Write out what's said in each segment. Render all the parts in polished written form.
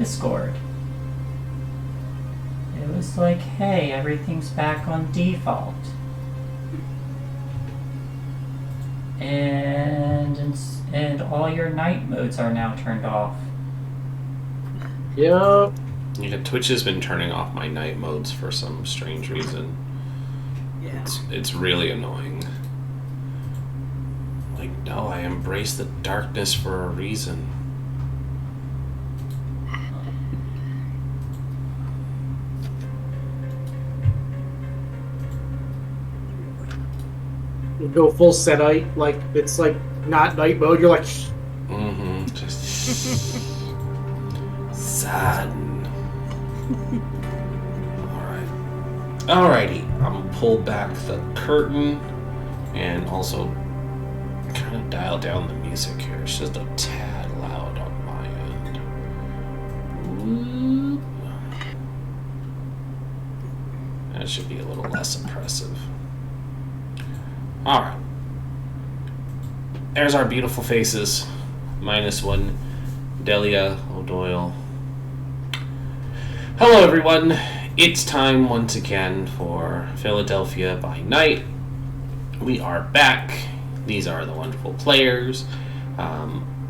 Discord. It was like, hey, everything's back on default. And all your night modes are now turned off. Yep. Yeah, Twitch has been turning off my night modes for some strange reason. Yeah. It's really annoying. Like, no, I embrace the darkness for a reason. You go full Setite, like it's like not night mode. You're like, Just sad. Alrighty, I'm gonna pull back the curtain and also kind of dial down the music here. It's just a tad loud on my end. That should be a little less impressive. Alright. There's our beautiful faces. -1, Delia O'Doyle. Hello everyone. It's time once again for Philadelphia by Night. We are back. These are the wonderful players.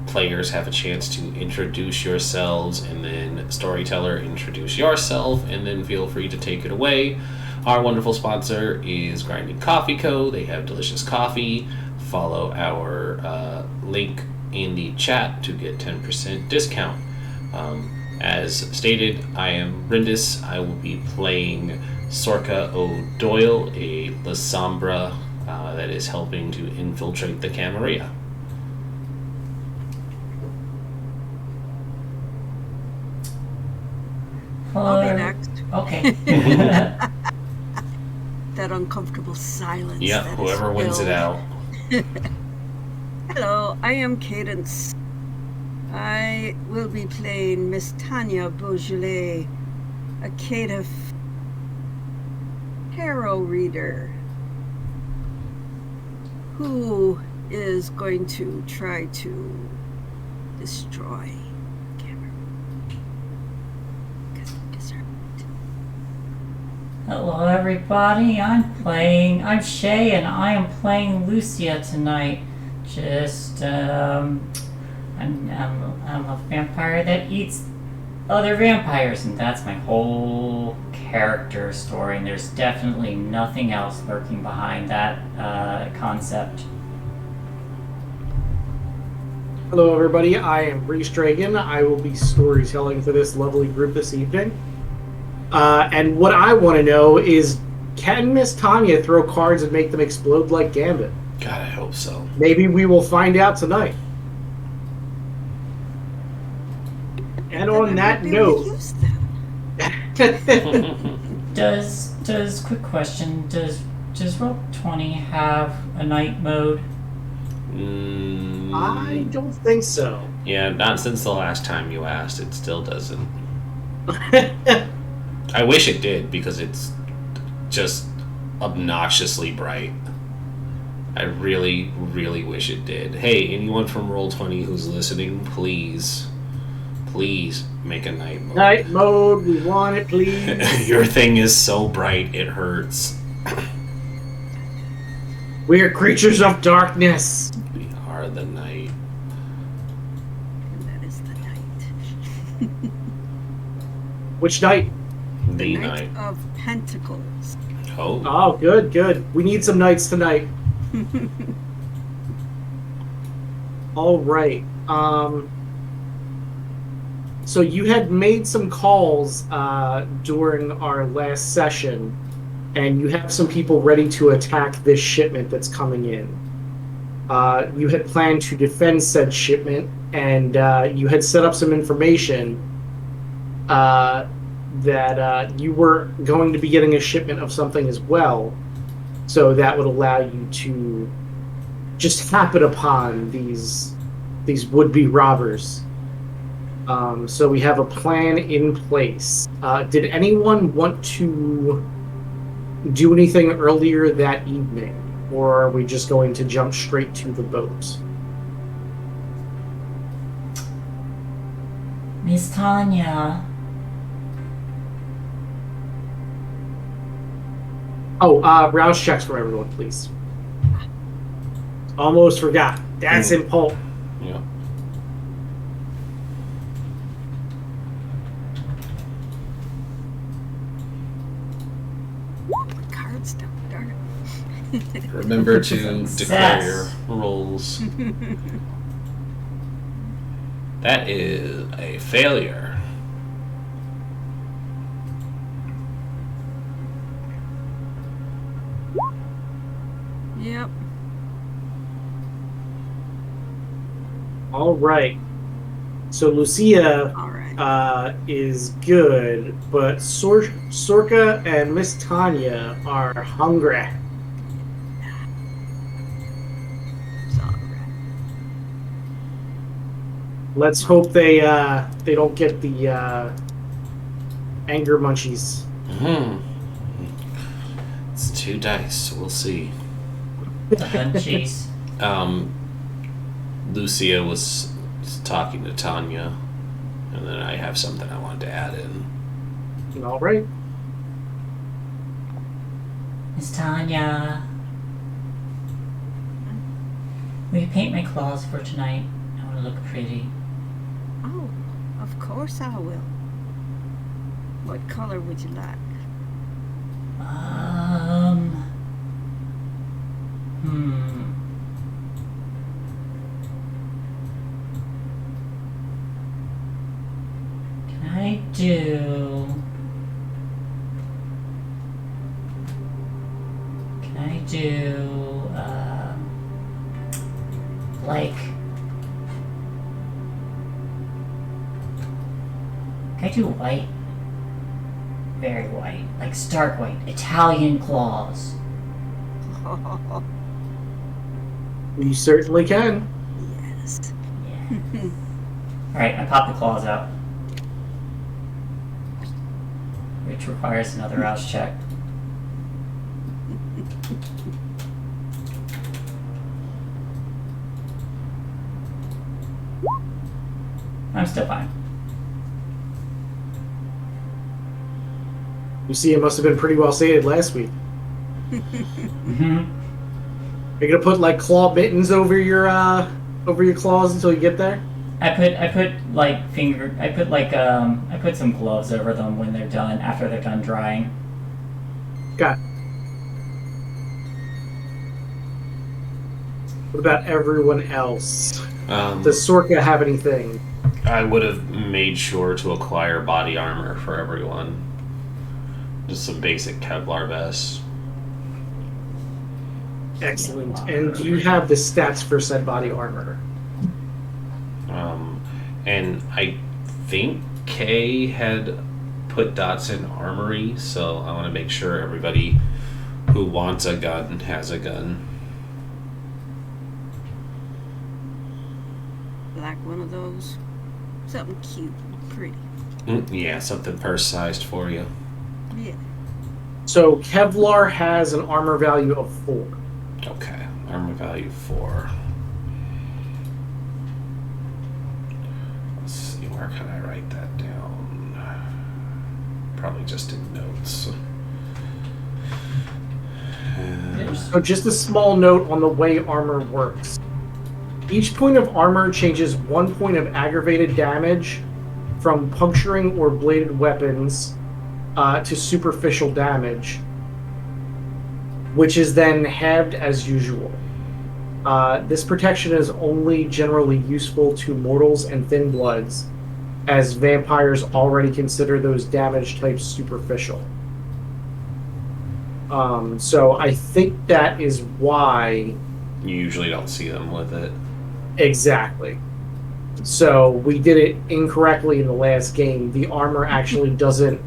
Players have a chance to introduce yourselves, and then storyteller introduce yourself, and then feel free to take it away. Our wonderful sponsor is Grinding Coffee Co. They have delicious coffee. Follow our link in the chat to get 10% discount. As stated, I am Rindis. I will be playing Sorka O'Doyle, a La Sombra that is helping to infiltrate the Camerilla. I'll be next. Okay. That uncomfortable silence. Yeah, that whoever is wins it filled. out. Hello, I am Cadence. I will be playing Miss Tanya Beaujolais, a caitiff tarot reader who is going to try to destroy Cameron. Because we deserve it. Hello everybody, I'm Shay and I am playing Lucia tonight. I'm a vampire that eats other vampires, and that's my whole character story, and there's definitely nothing else lurking behind that concept. hello everybody. I am Reese Dragon. I will be storytelling for this lovely group this evening. And what I want to know is, can Miss Tanya throw cards and make them explode like Gambit? God, I hope so. Maybe we will find out tonight. And on that note, Quick question, does Roll20 have a night mode? I don't think so. Yeah, not since the last time you asked. It still doesn't. I wish it did, because it's just obnoxiously bright. I really, really wish it did. Hey, anyone from Roll20 who's listening, please make a night mode. Night mode, we want it, please. Your thing is so bright, it hurts. We are creatures of darkness. We are the night. And that is the night. Which night? The Knight night. of Pentacles. Oh. Oh, good. We need some nights tonight. All right. So you had made some calls during our last session, and you have some people ready to attack this shipment that's coming in. You had planned to defend said shipment, and you had set up some information that you were going to be getting a shipment of something as well. So that would allow you to just happen upon these would-be robbers. So we have a plan in place. Did anyone want to do anything earlier that evening, or are we just going to jump straight to the boat? Miss Tanya. Oh, rouse checks for everyone, please. Almost forgot. That's important. Yeah. What cards down, darn it. Remember to Success. declare your rolls. That is a failure. Yep. All right. So Lucia All right. is good, but Sorka and Miss Tanya are hungry. It's all right. Let's hope they don't get the anger munchies. It's 2 dice. We'll see. The hunchies. Lucia was talking to Tanya, and then I have something I wanted to add in. All right. Miss Tanya. Will you paint my claws for tonight? I want to look pretty. Oh, of course I will. What color would you like? Can I do, like, can I do white? Very white, like stark white, Italian claws. You certainly can. Yes. Yeah. Alright, I pop the claws out. Which requires another rouse check. I'm still fine. Lucia must have been pretty well sated last week. Mm-hmm. You're gonna put like claw mittens over your claws until you get there? I put some gloves over them when they're done, after they're done drying. Got it. What about everyone else? Does Sorka have anything? I would have made sure to acquire body armor for everyone. Just some basic Kevlar vests. Excellent. And do you have the stats for said body armor? And I think Kay had put dots in armory, so I want to make sure everybody who wants a gun has a gun. Like one of those. Something cute, pretty. Yeah, something purse-sized for you. Yeah. So Kevlar has an armor value of 4. Okay, armor value 4. Let's see, where can I write that down? Probably just in notes. So just a small note on the way armor works. Each point of armor changes 1 point of aggravated damage from puncturing or bladed weapons to superficial damage, which is then halved as usual. This protection is only generally useful to mortals and thin bloods, as vampires already consider those damage types superficial. So I think that is why... You usually don't see them with it. Exactly. So we did it incorrectly in the last game. The armor actually doesn't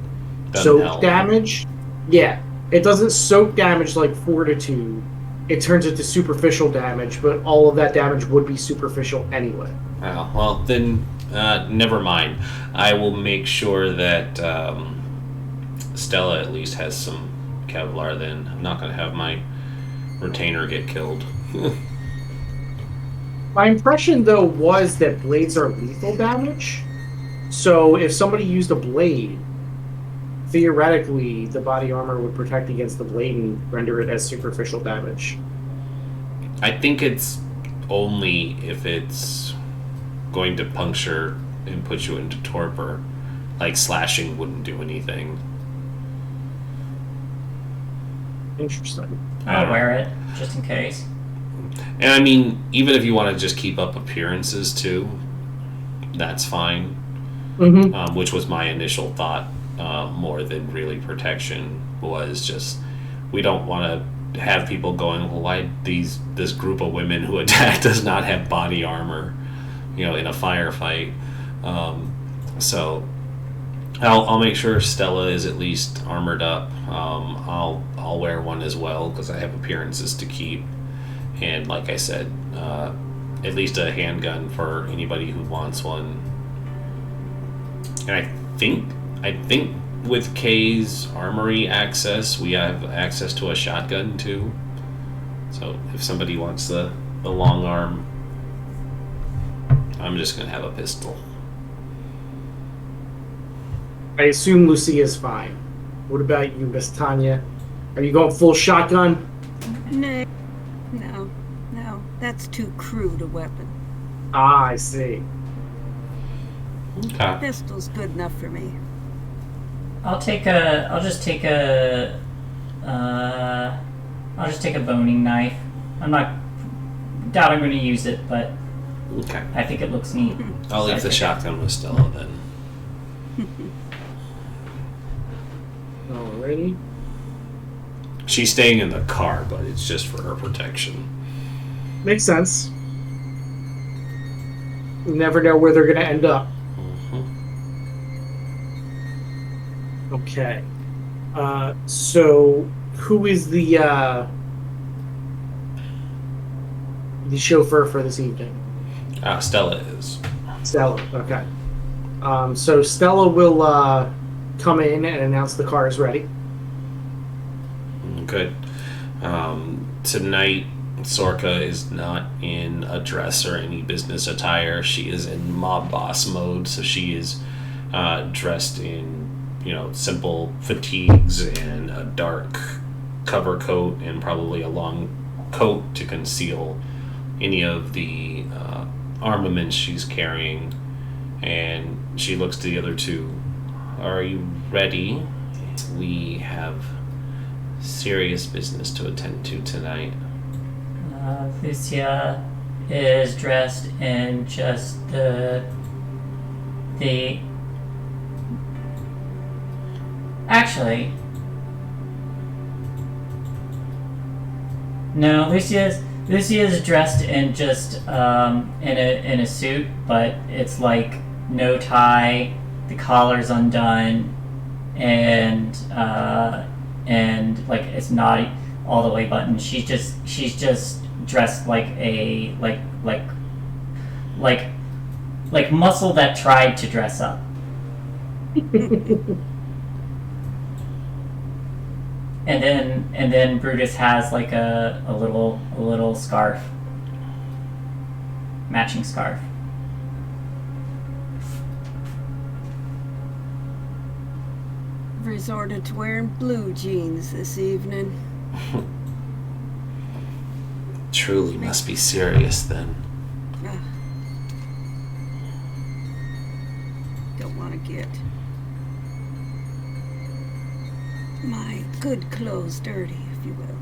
soak help. damage. Yeah, it doesn't soak damage like Fortitude. It turns into superficial damage, but all of that damage would be superficial anyway. Oh, well, then never mind. I will make sure that Stella at least has some Kevlar then. I'm not going to have my retainer get killed. My impression, though, was that blades are lethal damage. So if somebody used a blade, theoretically, the body armor would protect against the blade and render it as superficial damage. I think it's only if it's going to puncture and put you into torpor. Like slashing wouldn't do anything. Interesting. I'll wear it just in case. And I mean, even if you want to just keep up appearances too, that's fine. Mm-hmm. Which was my initial thought, more than really protection. Was just we don't want to have people going, well, why this group of women who attack does not have body armor, in a firefight. So I'll make sure Stella is at least armored up. I'll wear one as well because I have appearances to keep, and like I said, at least a handgun for anybody who wants one. And I think with Kay's armory access, we have access to a shotgun too. So if somebody wants the long arm, I'm just gonna have a pistol. I assume Lucia's fine. What about you, Miss Tanya? Are you going full shotgun? No. That's too crude a weapon. Ah, I see. Okay. Pistol's good enough for me. I'll just take a boning knife. I'm not doubt I'm going to use it, but Okay. I think it looks neat. I'll leave the shotgun with Stella then. Alrighty. She's staying in the car, but it's just for her protection. Makes sense. You never know where they're going to end up. Okay. So who is the chauffeur for this evening? Stella is. Stella. Okay. So Stella will come in and announce the car is ready. Good. Tonight, Sorka is not in a dress or any business attire. She is in mob boss mode, so she is dressed in, simple fatigues and a dark cover coat and probably a long coat to conceal any of the armaments she's carrying. And she looks to the other two. Are you ready? We have serious business to attend to tonight. Lucia is dressed in just the actually no, Lucia's dressed in just in a suit, but it's like no tie, the collar's undone, and like it's not all the way buttoned. She's just dressed like a like muscle that tried to dress up. And then Brutus has like a little scarf, matching scarf. Resorted to wearing blue jeans this evening. Truly must be serious then. Don't want to get my good clothes dirty, if you will.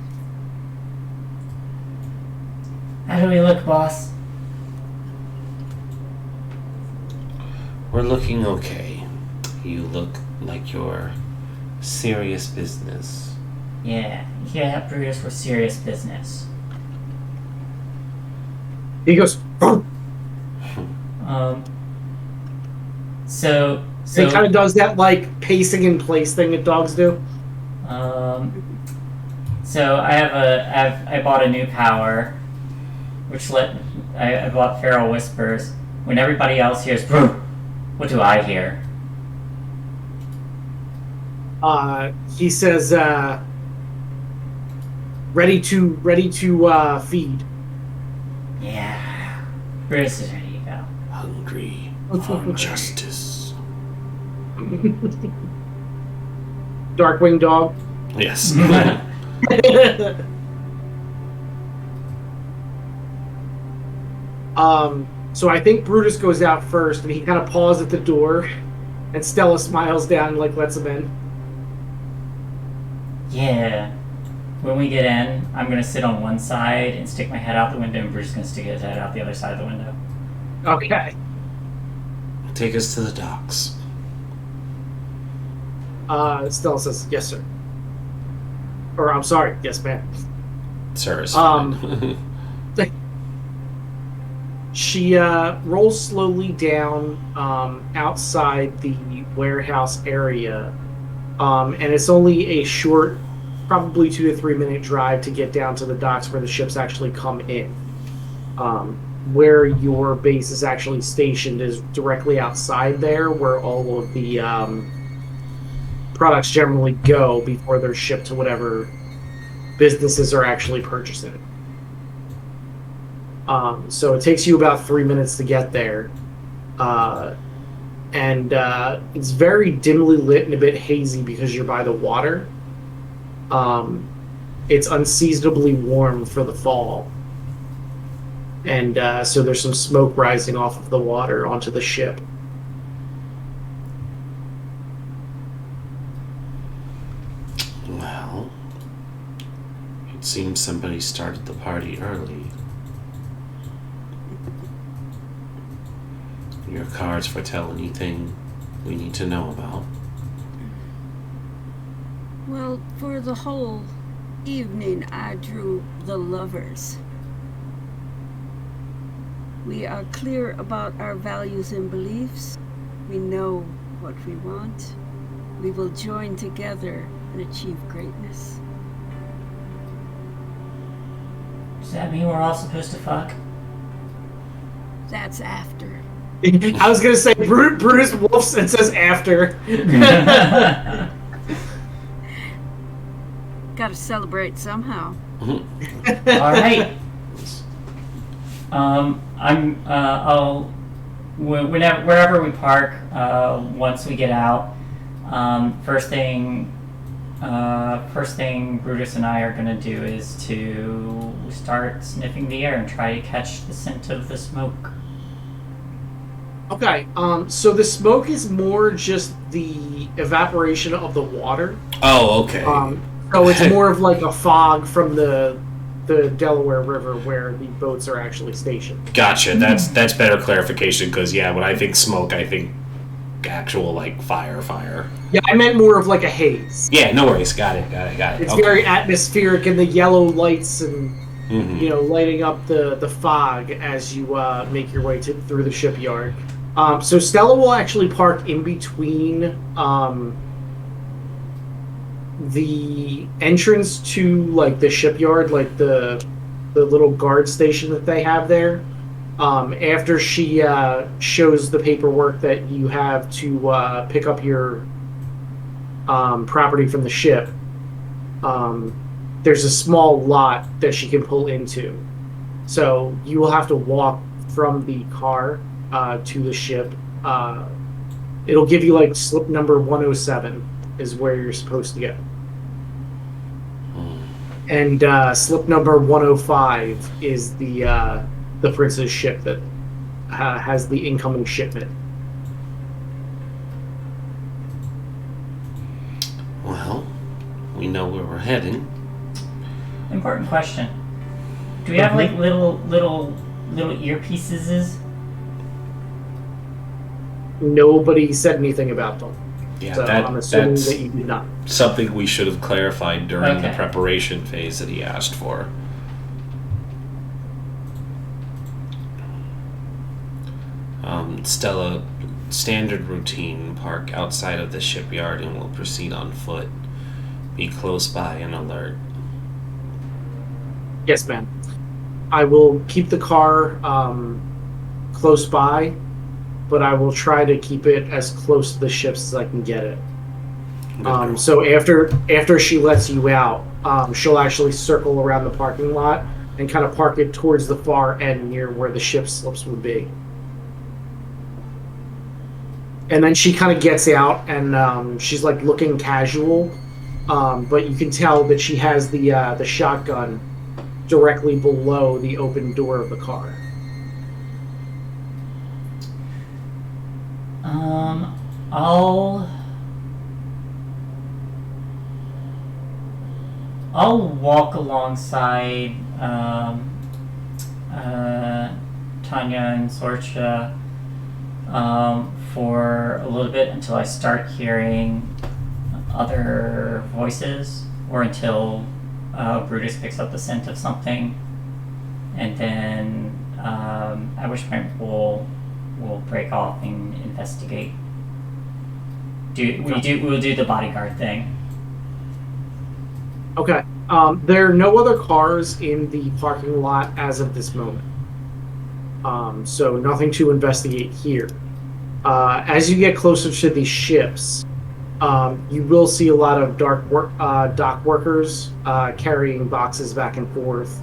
How do we look, boss? We're looking okay. You look like you're serious business. Yeah, Brutus, we're serious business. He goes, "Arr!" So He kind of does that like pacing in place thing that dogs do. So I bought a new power, which I bought Feral Whispers. When everybody else hears, "Brr," what do I hear? He says, ready to feed. Yeah, Brutus is ready to go. Hungry for justice. Darkwing dog. Yes. So I think Brutus goes out first, and he kind of pauses at the door, and Stella smiles down and like lets him in. Yeah. When we get in, I'm gonna sit on one side and stick my head out the window, and Bruce is gonna stick his head out the other side of the window. Okay. Take us to the docks. Stella says, "Yes, sir." Or I'm sorry, yes, ma'am. Sir is fine. She rolls slowly down outside the warehouse area, and it's only a short, probably 2 to 3 minute drive to get down to the docks where the ships actually come in. Where your base is actually stationed is directly outside there, where all of the products generally go before they're shipped to whatever businesses are actually purchasing. So it takes you about 3 minutes to get there. And it's very dimly lit and a bit hazy because you're by the water. It's unseasonably warm for the fall. And so there's some smoke rising off of the water onto the ship. Well, it seems somebody started the party early. Your cards foretell anything we need to know about? Well, for the whole evening, I drew the lovers. We are clear about our values and beliefs. We know what we want. We will join together and achieve greatness. Does that mean we're all supposed to fuck? That's after. I was going to say, Brutus wolfs and says after. Gotta celebrate somehow. Alright. Wherever we park, once we get out, first thing Brutus and I are gonna do is to start sniffing the air and try to catch the scent of the smoke. Okay, so the smoke is more just the evaporation of the water. Oh, okay. So it's more of like a fog from the Delaware River where the boats are actually stationed. Gotcha. That's better clarification because when I think smoke, I think actual like fire. Yeah, I meant more of like a haze. Yeah, no worries. Got it. It's Okay. very atmospheric, and the yellow lights and lighting up the fog as you make your way through the shipyard. So Stella will actually park in between the entrance to like the shipyard, like the little guard station that they have there. After she shows the paperwork that you have to pick up your property from the ship, there's a small lot that she can pull into. So you will have to walk from the car to the ship. It'll give you like slip number 107 is where you're supposed to go. And slip number 105 is the Prince's ship that has the incoming shipment. Well, we know where we're heading. Important question. Do we have like little earpieces? Nobody said anything about them. Yeah, So I'm assuming that's that you did not. something we should have clarified during the Okay. preparation phase that he asked for. Stella, standard routine, park outside of the shipyard and we'll proceed on foot. Be close by and alert. Yes, ma'am. I will keep the car close by, but I will try to keep it as close to the ships as I can get it. So after she lets you out, she'll actually circle around the parking lot and kind of park it towards the far end near where the ship slips would be. And then she kind of gets out, and she's like looking casual, but you can tell that she has the shotgun directly below the open door of the car. I'll walk alongside Tanya and Sorcha for a little bit until I start hearing other voices, or until Brutus picks up the scent of something, and then at which point we'll break off and investigate. We'll do the bodyguard thing. Okay. There are no other cars in the parking lot as of this moment. So nothing to investigate here. As you get closer to these ships, you will see a lot of dock workers carrying boxes back and forth.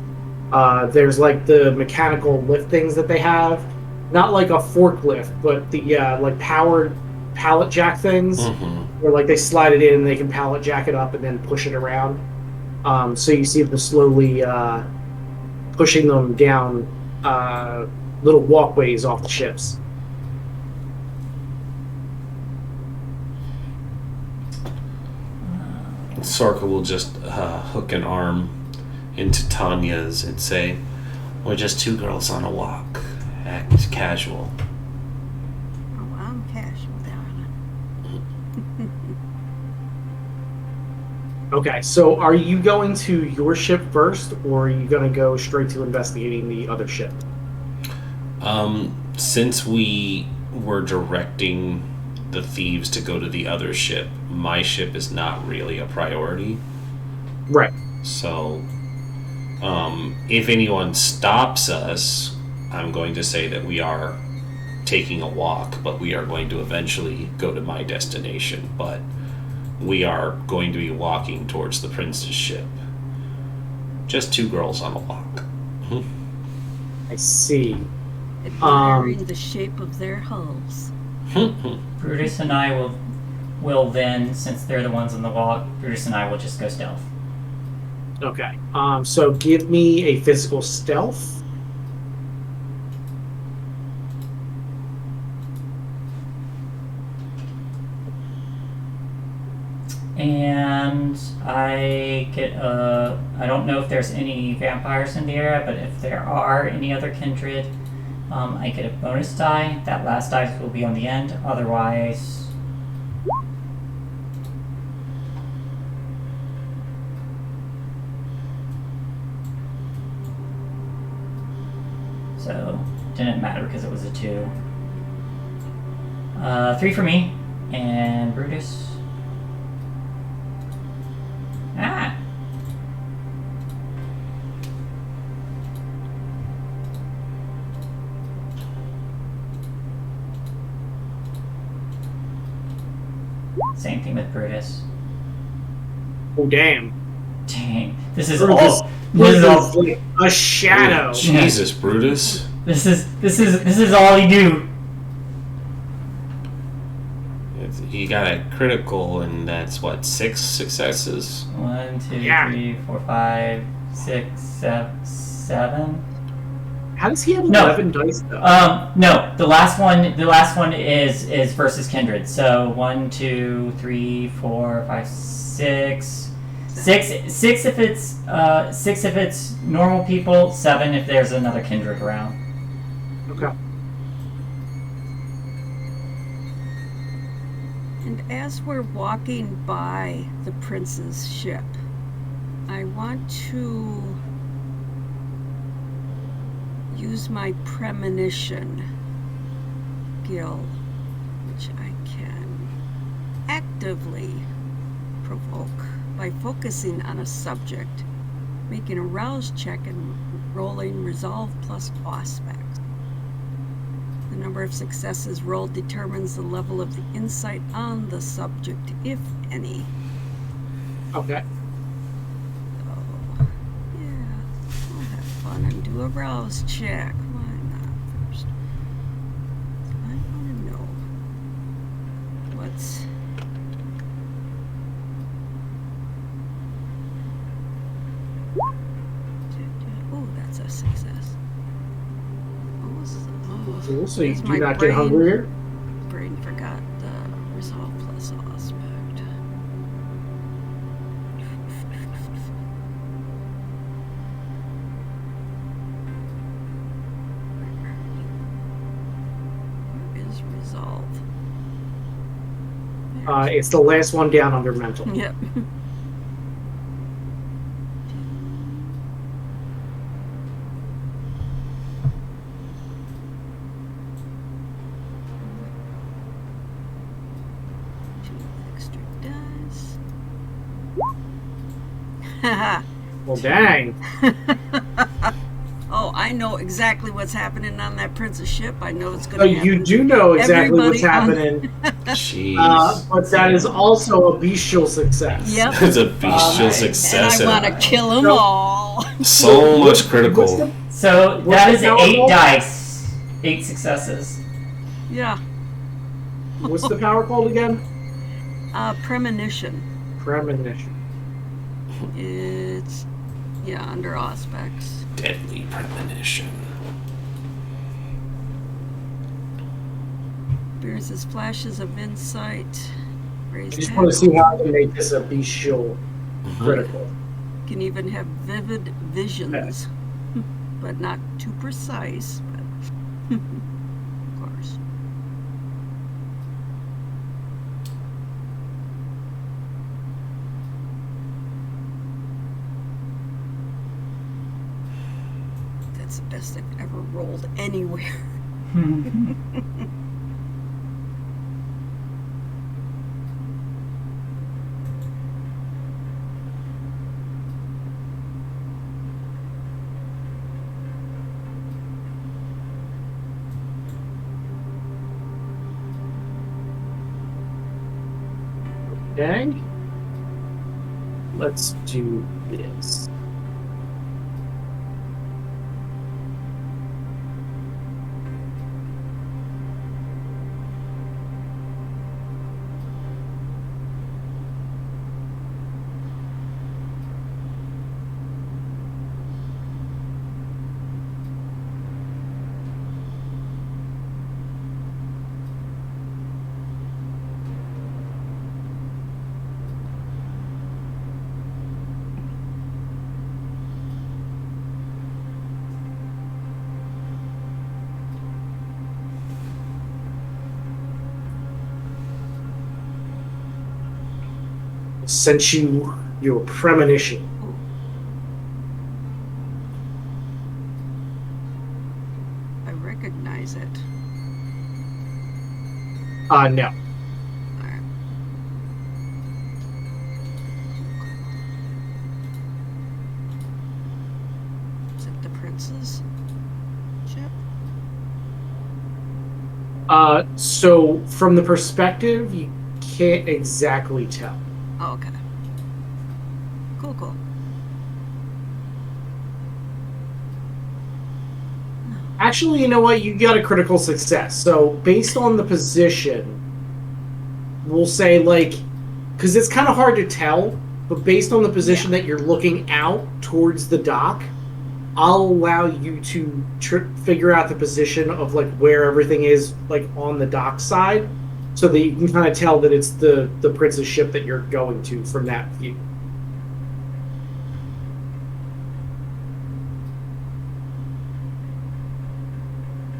There's like the mechanical lift things that they have, not like a forklift, but the like powered pallet jack things, where like they slide it in and they can pallet jack it up and then push it around. So you see them slowly pushing them down little walkways off the ships. Sorka will just hook an arm into Tanya's and say, "We're just two girls on a walk. Act casual." Oh, I'm casual, darling. Okay, so are you going to your ship first, or are you going to go straight to investigating the other ship? Since we were directing the thieves to go to the other ship, my ship is not really a priority. Right. So, if anyone stops us, I'm going to say that we are taking a walk, but we are going to eventually go to my destination. But we are going to be walking towards the prince's ship. Just two girls on a walk. I see. Admiring the shape of their hulls. Brutus and I will then, since they're the ones on the walk, Brutus and I will just go stealth. Okay. So give me a physical stealth. And I get I don't know if there's any vampires in the area, but if there are any other kindred, I get a bonus die. That last die will be on the end. Otherwise, so didn't matter because it was a 2. 3 for me, and Brutus. Ah. Same thing with Brutus. Oh, damn. Dang. This is Brutus, all. This is all. like a shadow. Oh, Jesus, Brutus. This is all you do. He got a critical, and that's what, 6 successes? 1, 2, Yeah. 3, 4, 5, 6, 7. How does he have No. 11 dice though? No. The last one is versus kindred. So 1, 2, 3, 4, 5, 6. 6 if it's normal people. 7 if there's another kindred around. Okay. And as we're walking by the prince's ship, I want to use my premonition skill, which I can actively provoke by focusing on a subject, making a rouse check and rolling resolve plus aspect. The number of successes rolled determines the level of the insight on the subject, if any. Okay. So, yeah, I'll have fun and do a rouse check. Why not first? I want to know. a success. What was Cool, so you is do my not get brain- hungrier. brain forgot the resolve plus aspect. Where is resolve? It's the last one down under mental. Yep. Two extra dice. Haha. Well, dang. Oh, I know exactly what's happening on that Princess ship. I know it's going So to happen. you do know exactly what's Everybody on- happening, Jeez. but that is also a bestial success. Yep. It's a bestial And success. And I want to kill them So- all. So much What's critical. the- So What's that the is power 8 roll? dice. 8 successes. Yeah. What's the power called again? Premonition. Premonition. It's, under aspects. Deadly premonition. Experiences flashes of insight. I Raised just want to see tackle. how I can make this a bestial critical. Can even have vivid visions. But not too precise. But of course. That's the best I've ever rolled anywhere. Dang. Let's do this. Sent you your premonition. I recognize it. No. Alright. Is it the prince's ship? So from the perspective, you can't exactly tell. Oh, okay. Cool. Actually, you know what? You got a critical success. So based on the position, we'll say because it's kind of hard to tell, but based on the position that you're looking out towards the dock, I'll allow you to figure out the position of where everything is on the dock side, so that you can kind of tell that it's the prince's ship that you're going to from that view.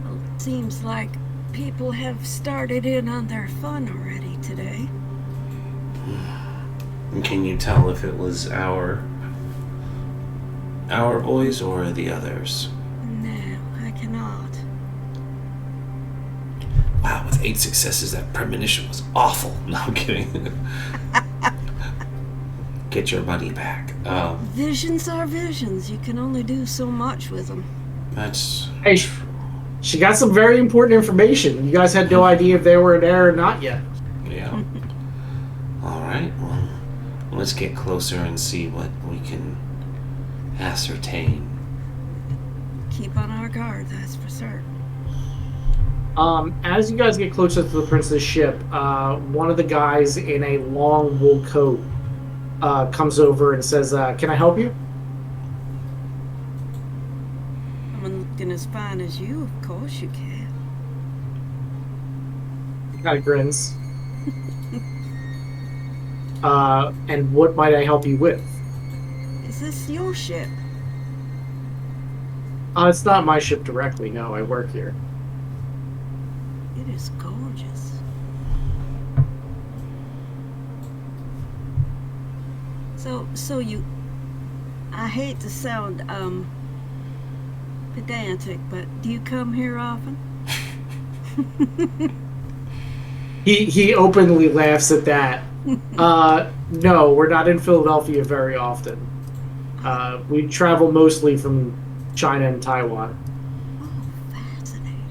Well, it seems like people have started in on their fun already today. And can you tell if it was our boys or the others? No, I cannot. Wow, with 8 successes, that premonition was awful. No, I'm kidding. Get your money back. Visions are visions. You can only do so much with them. That's Hey, she got some very important information. You guys had no idea if they were there or not yet. yeah. All right. Well, let's get closer and see what we can ascertain. Keep on our guard, that's for certain. As you guys get closer to the prince's ship, one of the guys in a long wool coat comes over and says, "Can I help you?" as fine as you, of course you can. He kind of grins. And what might I help you with? Is this your ship? It's not my ship directly. No, I work here. It is gorgeous. So you... I hate to sound, pedantic, but do you come here often? He openly laughs at that. No, we're not in Philadelphia very often. We travel mostly from China and Taiwan. Oh, fascinating.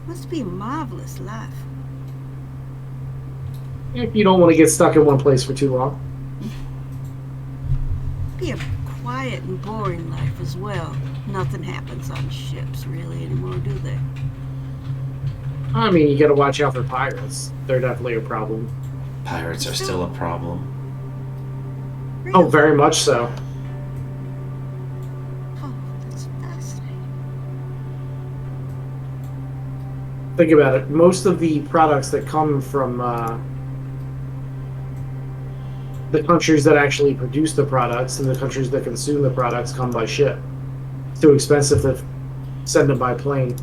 Must be a marvelous life. If you don't want to get stuck in one place for too long. Be a quiet and boring life as well. Nothing happens on ships really anymore, do they? I mean, you gotta watch out for pirates. They're definitely a problem. Pirates are still a problem. Really? Oh, very much so. Oh, that's fascinating. Think about it. Most of the products that come from the countries that actually produce the products and the countries that consume the products come by ship. It's too expensive to send them by plane.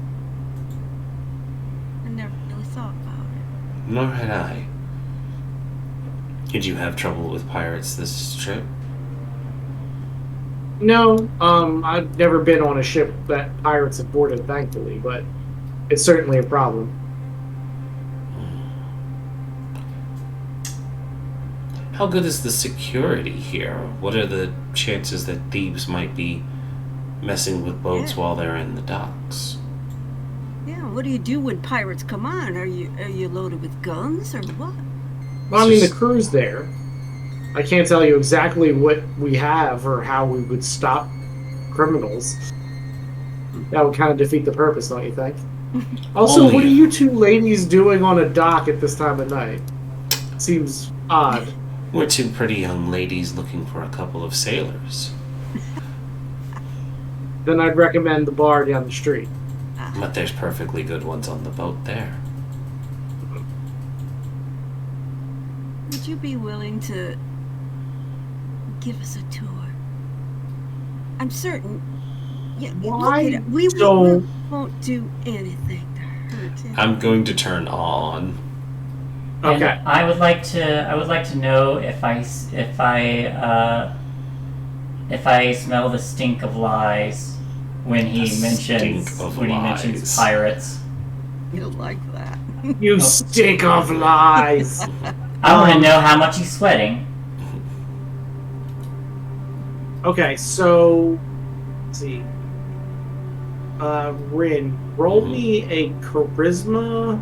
I never really thought about it. Nor had I. Did you have trouble with pirates this trip? No, I've never been on a ship that pirates have boarded, thankfully, but it's certainly a problem. How good is the security here? What are the chances that thieves might be messing with boats while they're in the docks? Yeah, what do you do when pirates come on? Are you loaded with guns or what? Well, I mean, the crew's there. I can't tell you exactly what we have or how we would stop criminals. That would kind of defeat the purpose, don't you think? Also, Only what are if- you two ladies doing on a dock at this time of night? Seems odd. We're two pretty young ladies looking for a couple of sailors. Then I'd recommend the bar down the street. But there's perfectly good ones on the boat there. Would you be willing to give us a tour? I'm certain. Yeah, Why we don't- won't do anything to hurt him. I'm going to turn on. And Okay. I would like to know if I smell the stink of lies when he The mentions stink of mentions lies. pirates. You'll like that. You stink of lies! I want to know how much he's sweating. Okay, so... Let's see. Rin, roll me a charisma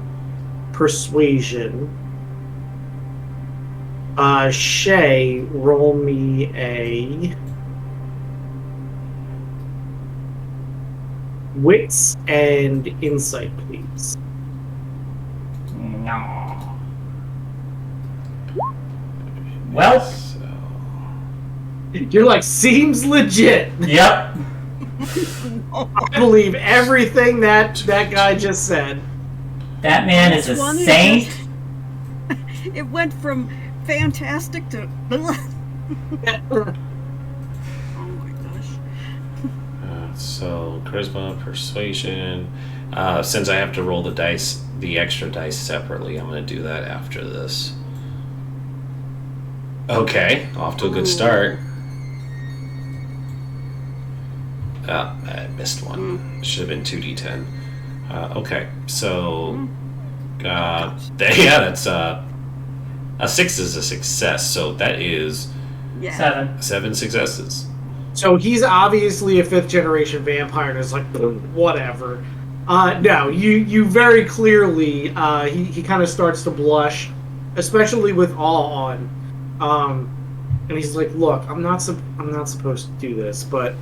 persuasion. Shay, roll me a wits and insight, please. No. Well, So, You're like, seems legit. yep. I believe everything that guy just said. That man is a Which one is saint. it? It went from fantastic to. Oh my gosh. so charisma, persuasion. Since I have to roll the extra dice separately, I'm going to do that after this. Okay, off to a good start. I missed one. Should have been 2d10. Okay, so that's a 6 is a success. So that is Yeah. 7 successes. So he's obviously a fifth generation vampire and is like, whatever. No, you very clearly, he kind of starts to blush, especially with awe on. And he's like, look, I'm not supposed to do this, but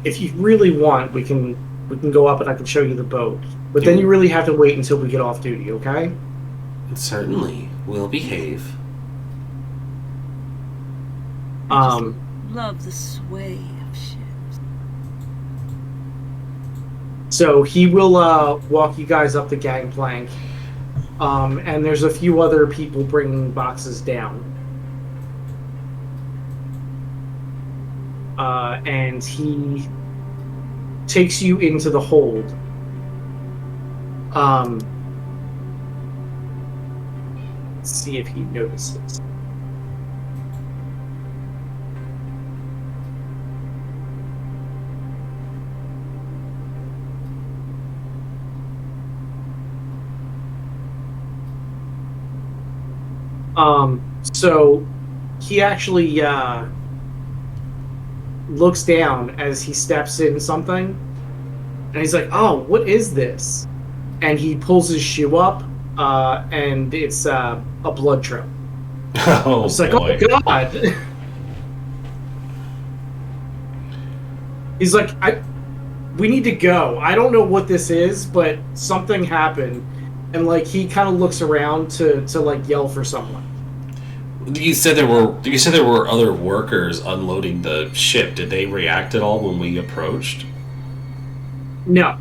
if you really want, we can go up and I can show you the boat. But then you really have to wait until we get off duty, okay? Certainly, we'll behave. Love the sway of ships. So he will walk you guys up the gangplank, and there's a few other people bringing boxes down. And he takes you into the hold. Let's see if he notices. So he actually looks down as he steps in something, and he's like, "Oh, what is this?" And he pulls his shoe up, and it's a blood trail. Oh, It's like, boy. "Oh God!" He's like, "We need to go. I don't know what this is, but something happened." And like he kind of looks around to like yell for someone. You said there were other workers unloading the ship. Did they react at all when we approached? No.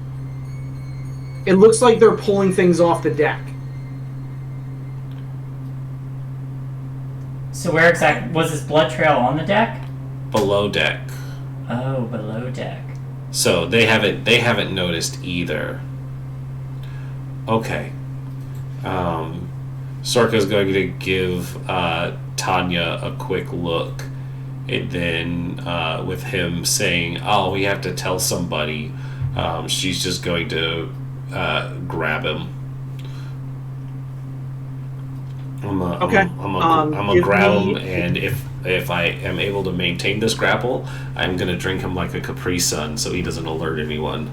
It looks like they're pulling things off the deck. So where exactly was this blood trail, on the deck? Below deck. Oh, below deck. So they haven't noticed either. Okay. Sorka's going to give Tanya a quick look, and then with him saying, "Oh, we have to tell somebody," she's just going to grab him. I'm gonna grab him, and if I am able to maintain this grapple, I'm gonna drink him like a Capri Sun, so he doesn't alert anyone.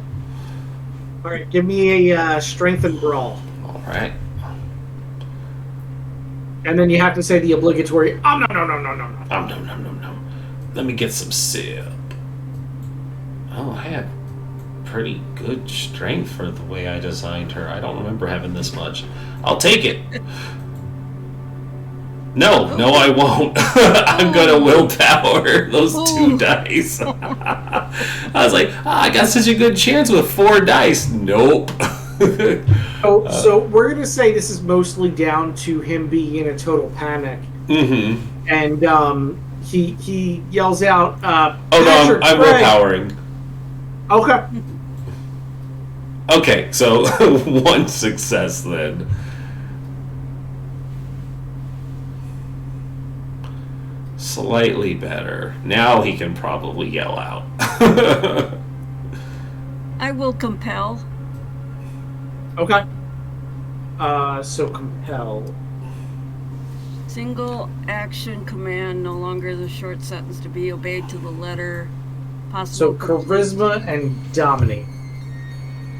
All right, give me a strength and brawl. All right. And then you have to say the obligatory, "Oh, no. No. Let me get some sip. Oh, I had pretty good strength for the way I designed her. I don't remember having this much. I'll take it. No, I won't. I'm gonna willpower those 2 dice. I was like, I got such a good chance with 4 dice. Nope. So we're going to say this is mostly down to him being in a total panic. Mm-hmm. And he yells out, oh, Patrick, no, I'm Craig. willpowering. Okay. Okay, so 1 success then. Slightly better. Now he can probably yell out. I will compel. Okay. So compel. Single action command, no longer the short sentence to be obeyed to the letter. So Possible. charisma and dominate.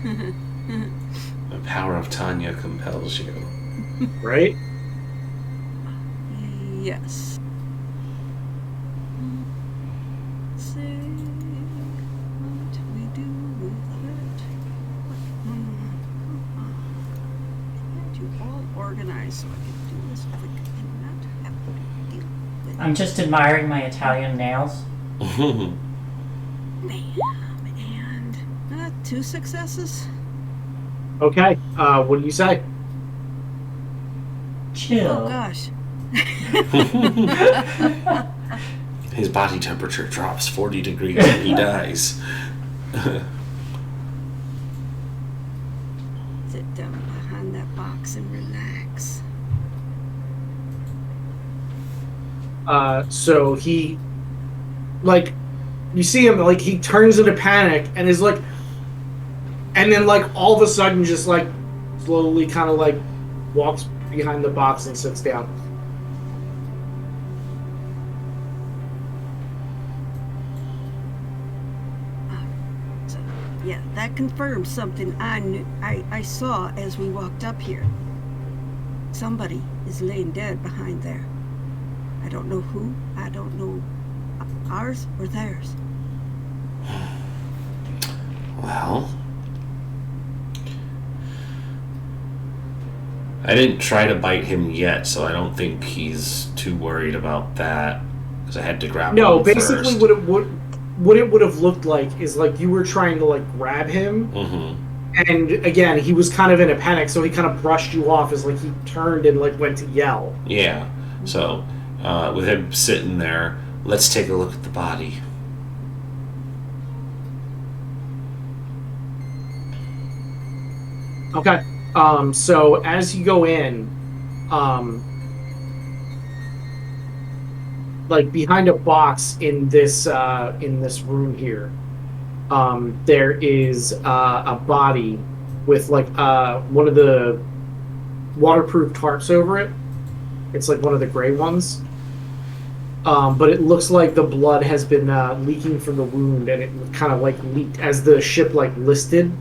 The power of Tanya compels you. Right? Yes. Let's see. What do we do with it? Can't you all organize so I can do this quick and not have to deal with I'm just admiring my Italian nails. Bam, and 2 successes. Okay. What do you say? Chill. Oh gosh. His body temperature drops 40 degrees and he dies. Sit down behind that box and relax. So he, like, you see him, like, he turns into panic and is like, and then, like, all of a sudden just, like, slowly kind of, like, walks behind the box and sits down. So, yeah, that confirms something I saw as we walked up here. Somebody is laying dead behind there. I don't know who. I don't know ours or theirs. Well, I didn't try to bite him yet, so I don't think he's too worried about that. Because I had to grab No, him basically first. what it would have looked like is like you were trying to like grab him, and again he was kind of in a panic, so he kind of brushed you off as like he turned and like went to yell. Yeah. So with him sitting there, let's take a look at the body. Okay. So as you go in, like behind a box in this room here, there is a body with like one of the waterproof tarps over it. It's like one of the gray ones. But it looks like the blood has been leaking from the wound, and it kind of like leaked as the ship like listed.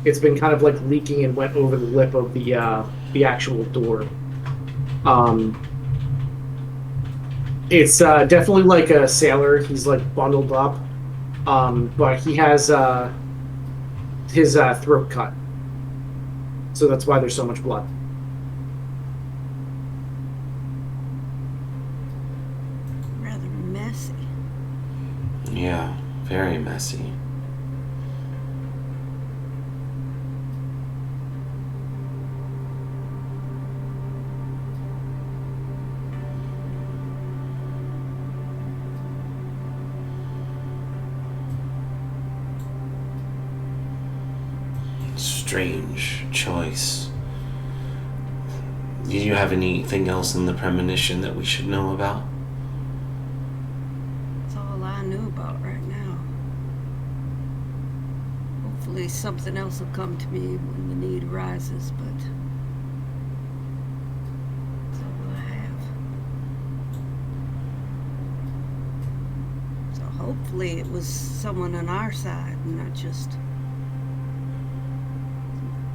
It's been kind of like leaking and went over the lip of the actual door. It's definitely like a sailor. He's like bundled up, but he has his throat cut, so that's why there's so much blood. Rather messy. Yeah, very messy. Strange choice. Do you have anything else in the premonition that we should know about? That's all I knew about right now. Hopefully something else will come to me when the need arises, but that's all I have. So hopefully it was someone on our side and not just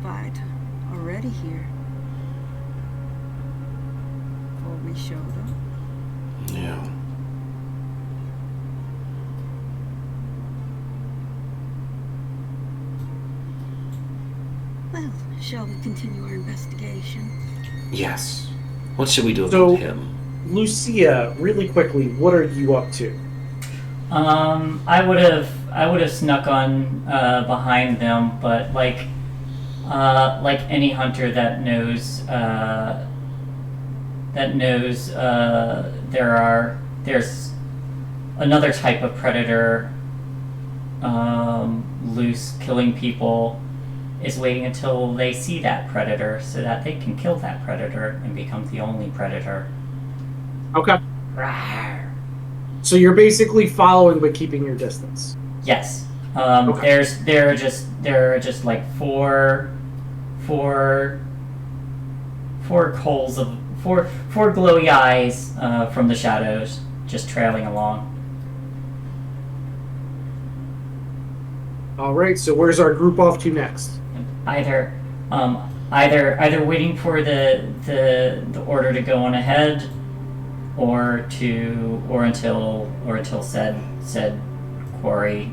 fight already here before we showed up. Yeah. Well, shall we continue our investigation? Yes. What should we do So- about him? Lucia, really quickly, what are you up to? I would have snuck on behind them, but like any hunter that knows there's another type of predator loose killing people, is waiting until they see that predator so that they can kill that predator and become the only predator. Okay. Rawr. So you're basically following but keeping your distance. Yes. Okay. There are just like four coals of four glowy eyes from the shadows, just trailing along. All right. So where's our group off to next? Either waiting for the order to go on ahead, or until said quarry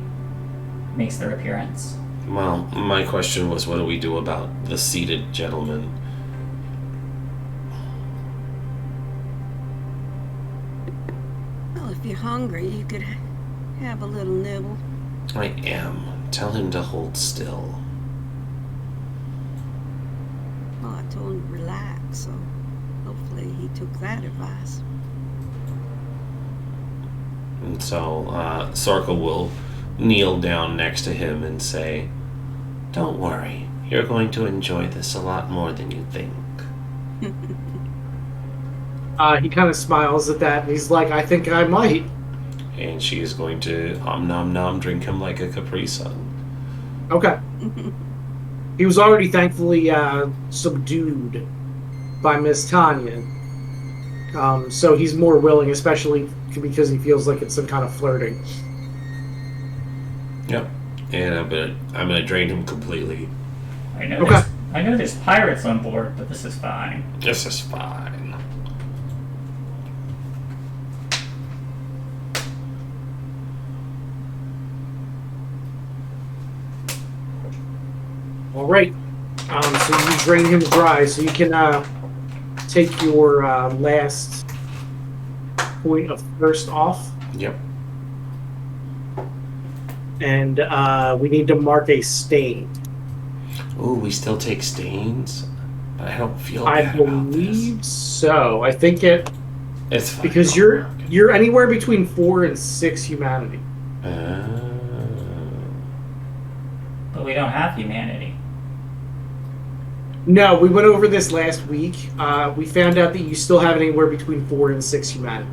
makes their appearance. Well, my question was, what do we do about the seated gentleman? Well, if you're hungry, you could have a little nibble. I am. Tell him to hold still. Well, I told him to relax, so hopefully he took that advice. And so Sorka will kneel down next to him and say, "Don't worry, you're going to enjoy this a lot more than you think." He kind of smiles at that, and he's like, "I think I might." And she is going to nom nom drink him like a Capri Sun. Okay. He was already thankfully subdued by Miss Tanya, so he's more willing, especially because he feels like it's some kind of flirting. Yep. And I'm gonna drain him completely. I know Okay. there's pirates on board, but this is fine. This is fine. All right. So you drain him dry, so you can take your last point of thirst off. Yep. and we need to mark a stain. Ooh, we still take stains, but I don't feel I bad about this. believe so. I think It's fine. because you're anywhere between 4 and 6 humanity. But we don't have humanity. No, we went over this last week. We found out that you still have anywhere between 4 and 6 humanity.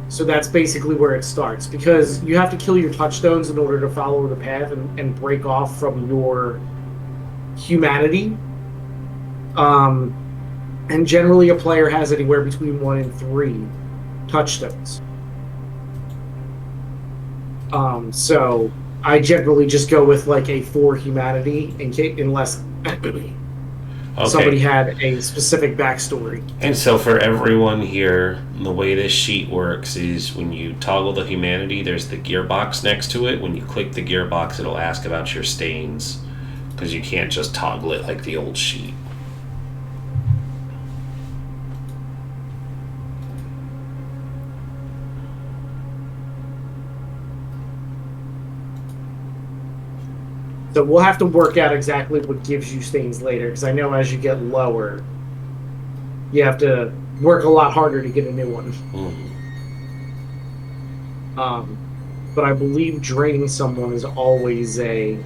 So that's basically where it starts, because you have to kill your touchstones in order to follow the path and break off from your humanity. And generally a player has anywhere between 1 and 3 touchstones. So I generally just go with like a 4 humanity unless somebody had a specific backstory. And so for everyone here, the way this sheet works is when you toggle the humanity, there's the gearbox next to it. When you click the gearbox, it'll ask about your stains, because you can't just toggle it like the old sheet. So we'll have to work out exactly what gives you stains later, because I know as you get lower, you have to work a lot harder to get a new one. But I believe draining someone is always a...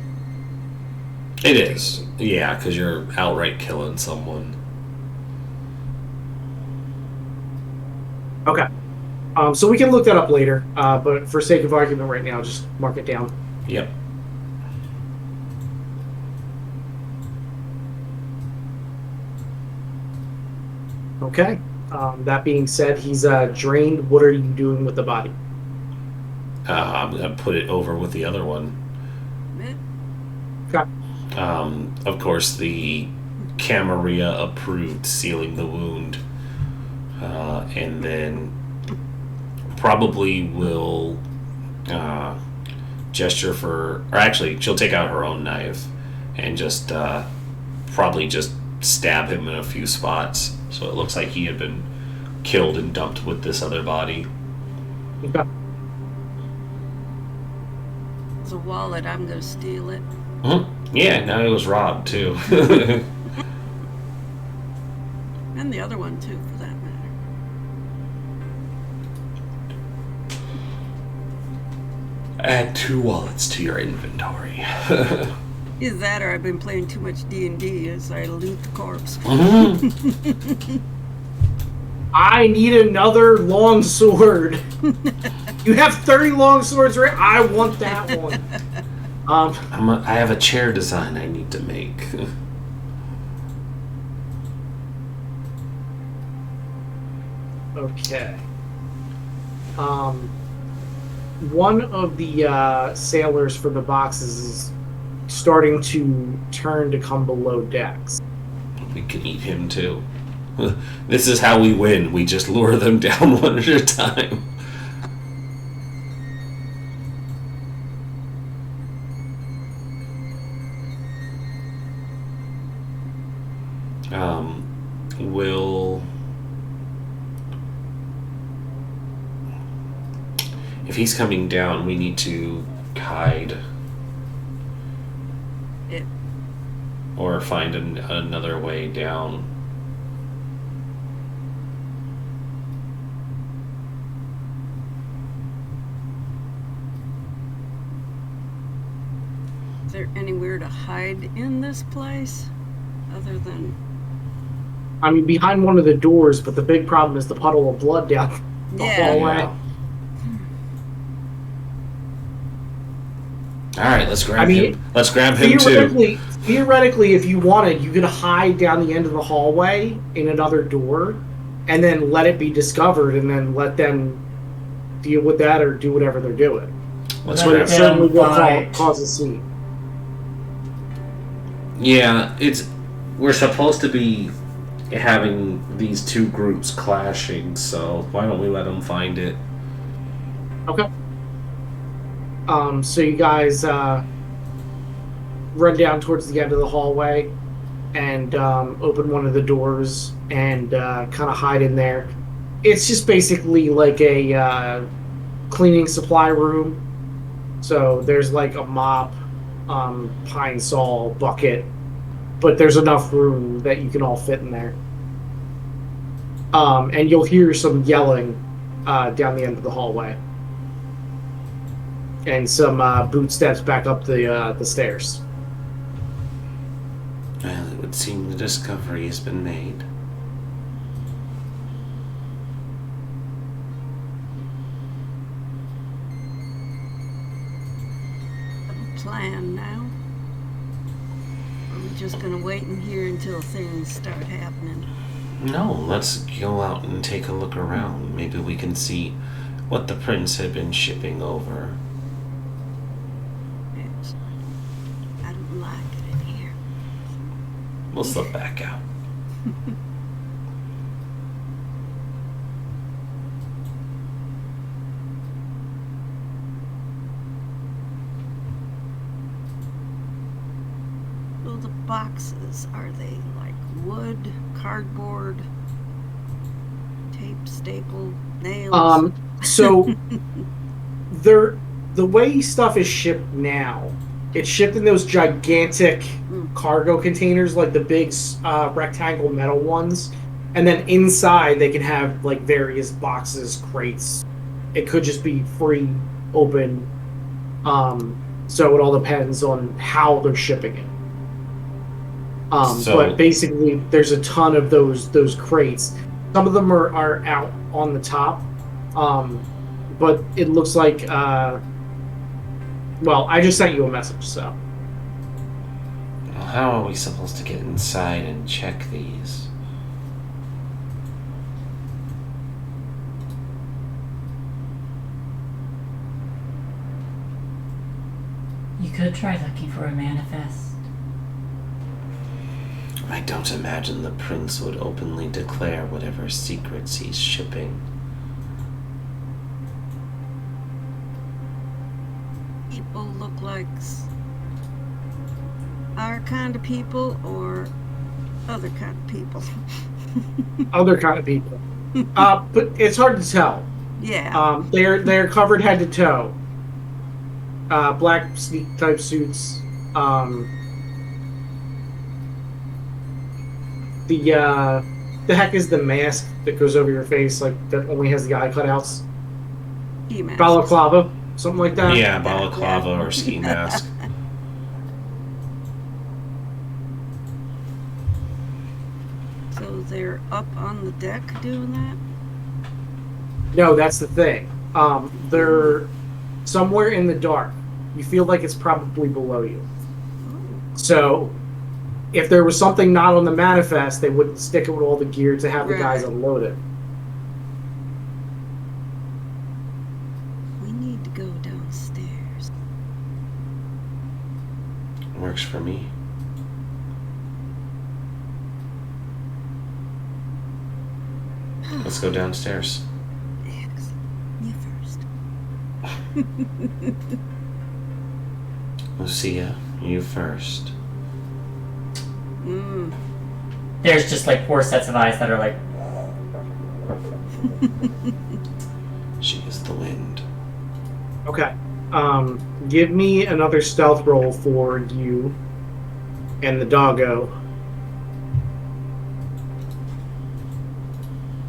It is. Yeah, because you're outright killing someone. Okay. So we can look that up later, but for sake of argument right now, just mark it down. Yep. Okay. That being said, he's drained. What are you doing with the body? I'm going to put it over with the other one. Okay. Of course, the Camerilla approved sealing the wound. And then probably will gesture for... Or actually, she'll take out her own knife and just probably just stab him in a few spots. So it looks like he had been killed and dumped with this other body. Okay. It's a wallet. I'm going to steal it. Yeah, now he was robbed too. And the other one, too, for that matter. Add 2 wallets to your inventory. Either that or I've been playing too much D&D as I loot the corpse. I need another long sword. You have 30 long swords, right? I want that one. I have a chair design I need to make. Okay. One of the sailors for the boxes is starting to turn to come below decks. We can eat him too. This is how we win. We just lure them down one at a time. If he's coming down, we need to hide. It. Or find another way down. Is there anywhere to hide in this place other than... I mean, behind one of the doors, but the big problem is the puddle of blood down the hallway. Yeah. All right, let's grab him. Let's grab him too. Theoretically, if you wanted, you could hide down the end of the hallway in another door, and then let it be discovered, and then let them deal with that or do whatever they're doing. Let's but it certainly will cause a scene. Yeah, we're supposed to be having these 2 groups clashing, so why don't we let them find it? Okay. So you guys run down towards the end of the hallway and open one of the doors and kind of hide in there. It's just basically like a cleaning supply room. So there's like a mop, pine saw, bucket, but there's enough room that you can all fit in there. And you'll hear some yelling down the end of the hallway, and some boot steps back up the stairs. Well, it would seem the discovery has been made. Plan now? Or are we just gonna wait in here until things start happening? No, let's go out and take a look around. Maybe we can see what the prince had been shipping over. Yes. I don't like it in here. We'll slip back out. So the boxes, are they like wood, cardboard, tape, staple, nails? So the way stuff is shipped now, it's shipped in those gigantic cargo containers, like the big rectangle metal ones, and then inside they can have like various boxes, crates. It could just be free, open. So it all depends on how they're shipping it. But basically, there's a ton of those crates. Some of them are out on the top, but it looks like. Well, I just sent you a message, so. Well, how are we supposed to get inside and check these? You could try looking for a manifest. I don't imagine the prince would openly declare whatever secrets he's shipping. People look like our kind of people or other kind of people? Other kind of people. But it's hard to tell. Yeah. They're covered head to toe. Black sneak type suits. The heck is the mask that goes over your face, like that only has the eye cutouts? Balaclava, something like that. Yeah, balaclava or ski mask. So they're up on the deck doing that? No, that's the thing. They're somewhere in the dark. You feel like it's probably below you. So, if there was something not on the manifest, they wouldn't stick it with all the gear to have the guys unload it. We need to go downstairs. Works for me. Let's go downstairs. Excellent. You first. Lucia, you first. There's just like 4 sets of eyes that are like. She is the wind. Okay. Give me another stealth roll for you and the doggo.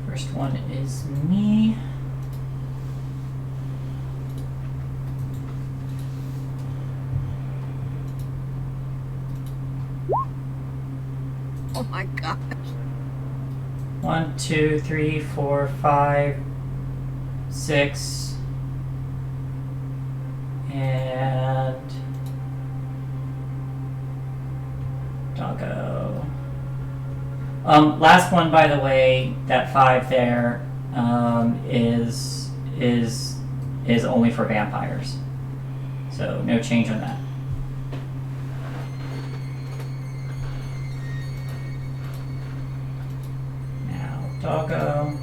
First one is me. Oh my gosh. 1, 2, 3, 4, 5, 6, and doggo. Last one, by the way, that 5 there, is only for vampires. So no change on that. Doggo.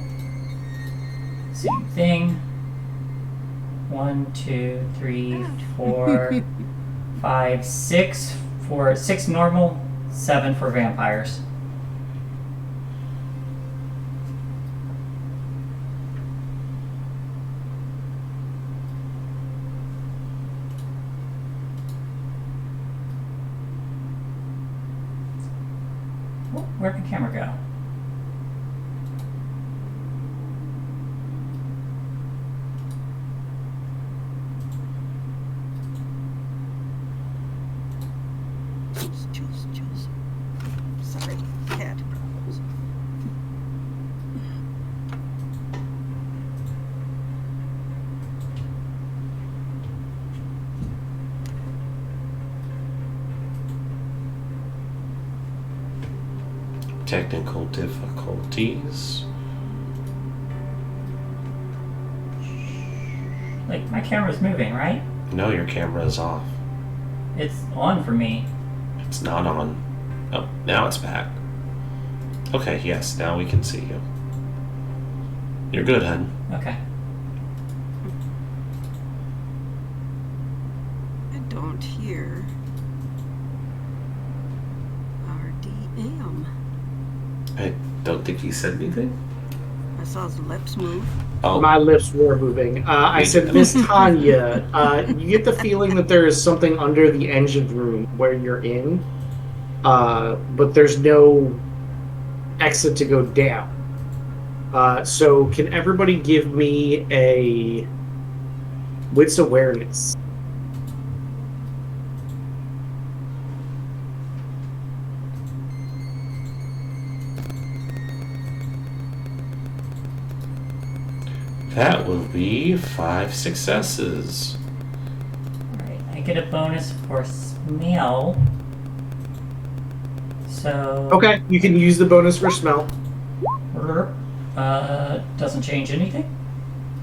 Same thing. 1, 2, 3, 4, 5, 6 for 6 normal, 7 for vampires. Where'd the camera go? Jules. Sorry, cat problems. Technical difficulties. Like, my camera's moving, right? No, your camera is off. It's on for me. It's not on. Oh, now it's back. Okay, yes, now we can see you. You're good, hun. Okay. I don't hear RDM. I don't think he said anything. I saw his lips move. Oh, My lips were moving. I said, Miss Tanya, you get the feeling that there is something under the engine room where you're in, but there's no exit to go down. So can everybody give me a wits awareness? that will be 5 successes. Alright, I get a bonus for smell. So... Okay, you can use the bonus for smell. Doesn't change anything?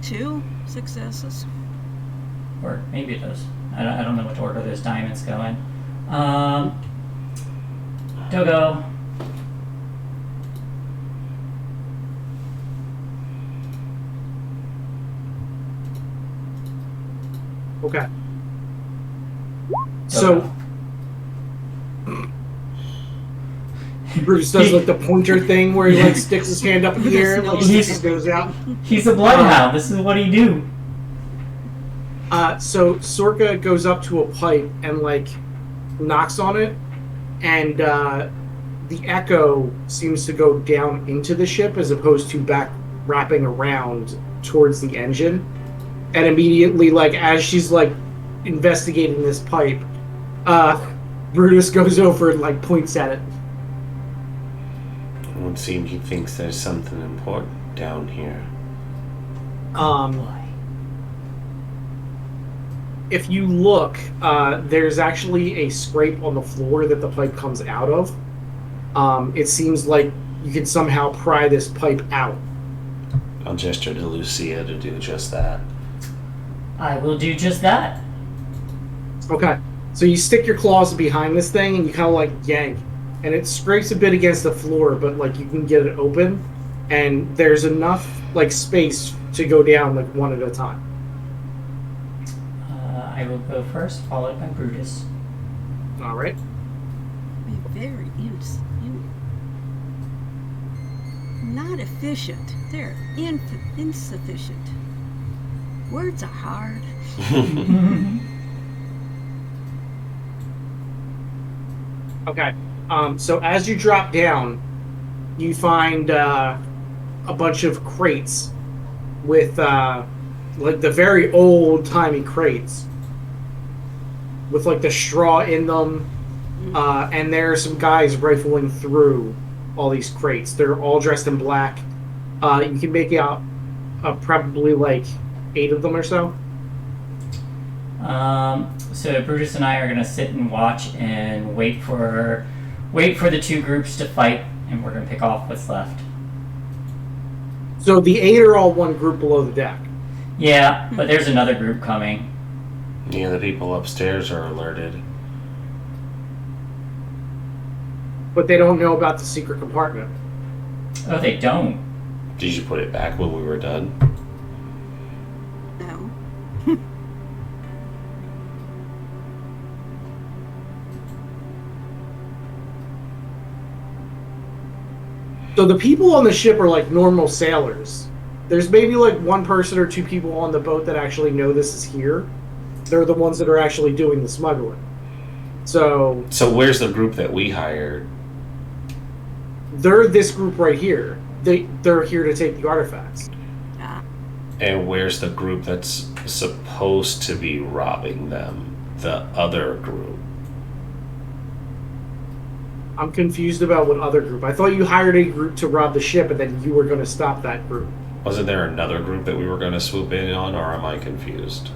2 successes. Or maybe it does. I don't know which order those diamonds go in. Dogo. Okay. So Bruce does like the pointer thing where he like sticks his hand up in the air and like sticks goes out. He's a bloodhound. This is what he do. So Sorka goes up to a pipe and like knocks on it, and the echo seems to go down into the ship as opposed to back wrapping around towards the engine. And immediately, like as she's like investigating this pipe, Brutus goes over and like points at it. It would seem he thinks there's something important down here. If you look, there's actually a scrape on the floor that the pipe comes out of. It seems like you can somehow pry this pipe out. I'll gesture to Lucia to do just that. I will do just that. Okay. So you stick your claws behind this thing and you kind of like yank. And it scrapes a bit against the floor, but like you can get it open. And there's enough like space to go down like one at a time. I will go first, followed by Brutus. All right. Be very not efficient. They're insufficient. Words are hard. Okay. So as you drop down, you find a bunch of crates with like the very old-timey crates with like the straw in them, and there are some guys rifling through all these crates. They're all dressed in black. You can make out probably like 8 of them or so. So Brutus and I are gonna sit and watch and wait for the two groups to fight, and we're gonna pick off what's left. So the 8 are all one group below the deck. Yeah, but there's another group coming. Yeah, the people upstairs are alerted. But they don't know about the secret compartment. Oh, they don't. Did you put it back when we were done? No. So the people on the ship are like normal sailors. There's maybe like one person or 2 people on the boat that actually know this is here. They're the ones that are actually doing the smuggling. So where's the group that we hired? they're this group right here. They're here to take the artifacts. Ah, And where's the group that's supposed to be robbing them? The other group. I'm confused about what other group. I thought you hired a group to rob the ship, and then you were going to stop that group. Wasn't there another group that we were going to swoop in on, or am I confused?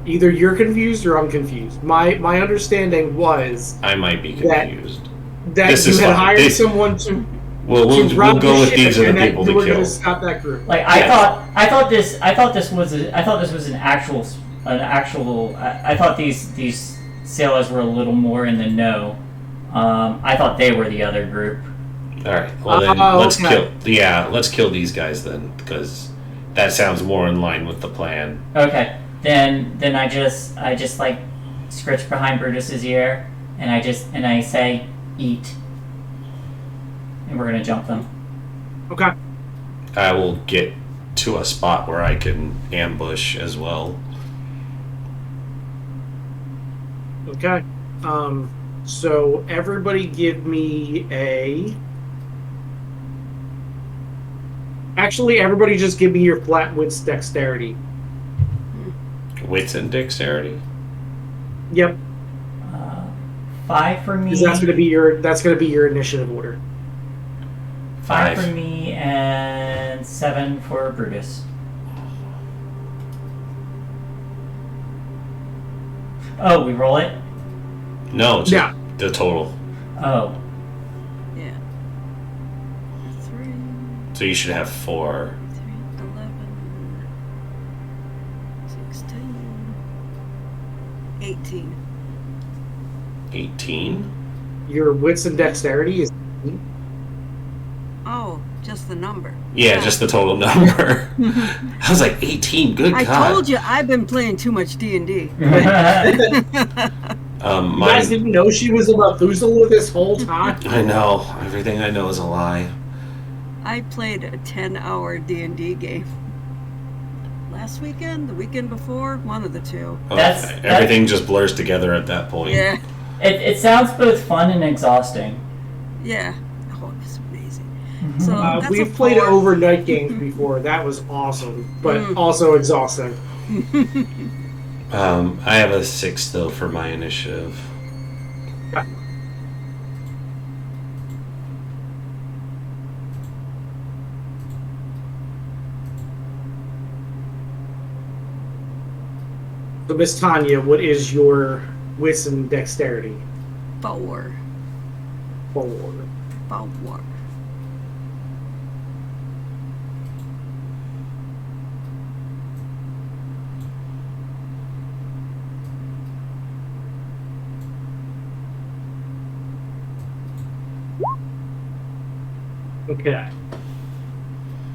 Either you're confused or I'm confused. My understanding was I might be confused. that This you is had fine. hired This- someone to We'll rob go the with ship, these are and the that people you to were going kill. to stop that group. Like Yes. I thought this was I thought these sailors were a little more in the know. I thought they were the other group. All right. Well then, Oh, let's okay. kill. Yeah, let's kill these guys then, because that sounds more in line with the plan. Okay, then I just like scritch behind Brutus's ear, and I say eat, and we're gonna jump them. Okay. I will get to a spot where I can ambush as well. Okay. So everybody give me a... Actually, everybody just give me your flat wits dexterity. Wits and dexterity. Yep. 5 for me. Because that's gonna be your initiative order. 5 Five. for me and 7 for Brutus. Oh, we roll it? No, it's Yeah. the total. Oh. yeah. 3, So you should have 4. 11, 16, 18. 18. Your wits and dexterity is... Oh, just the number. Yeah, just the total number. I was like 18. Good I God. told you I've been playing too much D&D. You guys didn't know she was a Methuselah this whole time? I know. Everything I know is a lie. I played a 10-hour D&D game. Last weekend, the weekend before, one of the two. That's- Okay. Everything just blurs together at that point. Yeah, It sounds both fun and exhausting. yeah. Oh, it was amazing. So that's We've a played 4. overnight games before. That was awesome, but also exhausting. I have a 6 though for my initiative. So, Miss Tanya, what is your wits and dexterity? 4. 4. 4. Okay.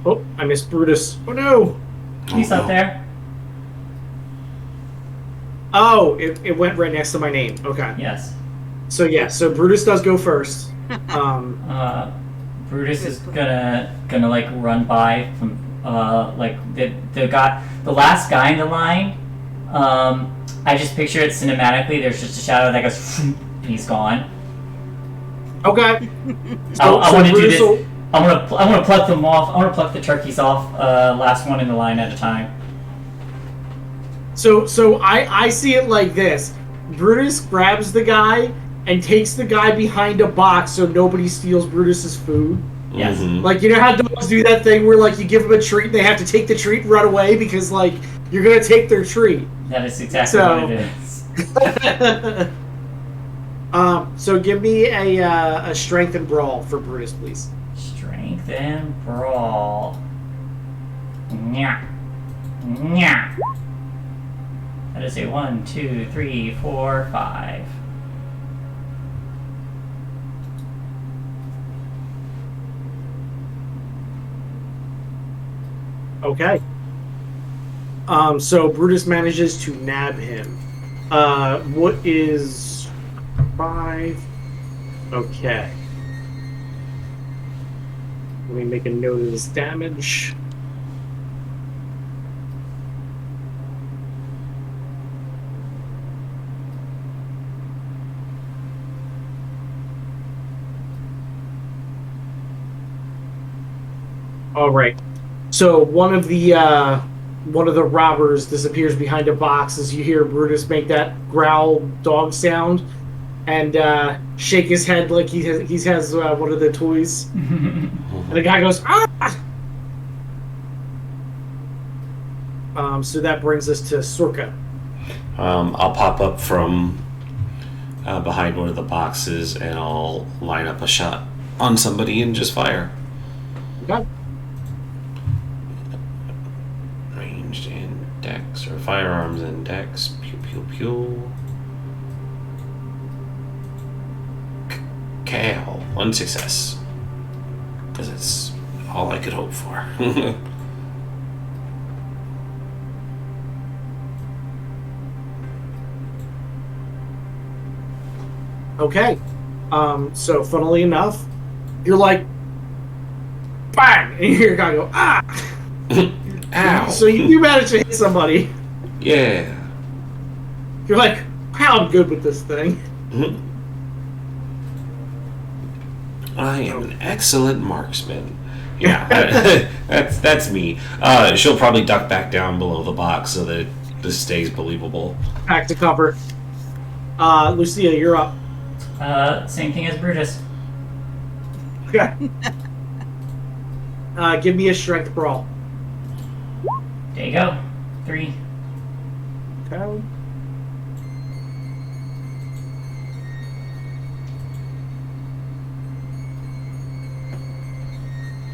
Oh, I missed Brutus. Oh no! He's up there. Oh, it went right next to my name. Okay. Yes. So yeah, so Brutus does go first. Brutus is gonna like run by from like the last guy in the line. I just picture it cinematically. There's just a shadow that goes, and he's gone. Okay. I want to do Brutus this. will- I want to pluck them off. I want to pluck the turkeys off. Last one in the line at a time. So I see it like this. Brutus grabs the guy and takes the guy behind a box so nobody steals Brutus's food. Yes. Mhm. Like, you know how dogs do that thing where, like, you give them a treat and they have to take the treat and run away because, like, you're going to take their treat. That is exactly So- what it is. So give me a strength and brawl for Brutus, please. Strength and brawl. Nya. Nya. That is a 1, 2, 3, 4, 5. Okay. So Brutus manages to nab him. What is 5? Okay. Let me make a note of this damage. All right. So one of the robbers disappears behind a box as you hear Brutus make that growl dog sound and shake his head like he has one of the toys. And the guy goes, ah! So that brings us to Sorka. I'll pop up from behind one of the boxes and I'll line up a shot on somebody and just fire. Okay. Ranged and dex, or firearms and dex. Pew pew pew. Kale, one success. Because it's all I could hope for. Okay. So funnily enough, you're like, bang! And you hear a guy go, ah! Ow! So you do manage to hit somebody. Yeah. You're like, wow, I'm good with this thing. I am an excellent marksman. Yeah, that's me. She'll probably duck back down below the box so that this stays believable. Back to cover. Lucia, you're up. Same thing as Brutus. Okay. Give me a strength brawl. There you go. 3. Okay.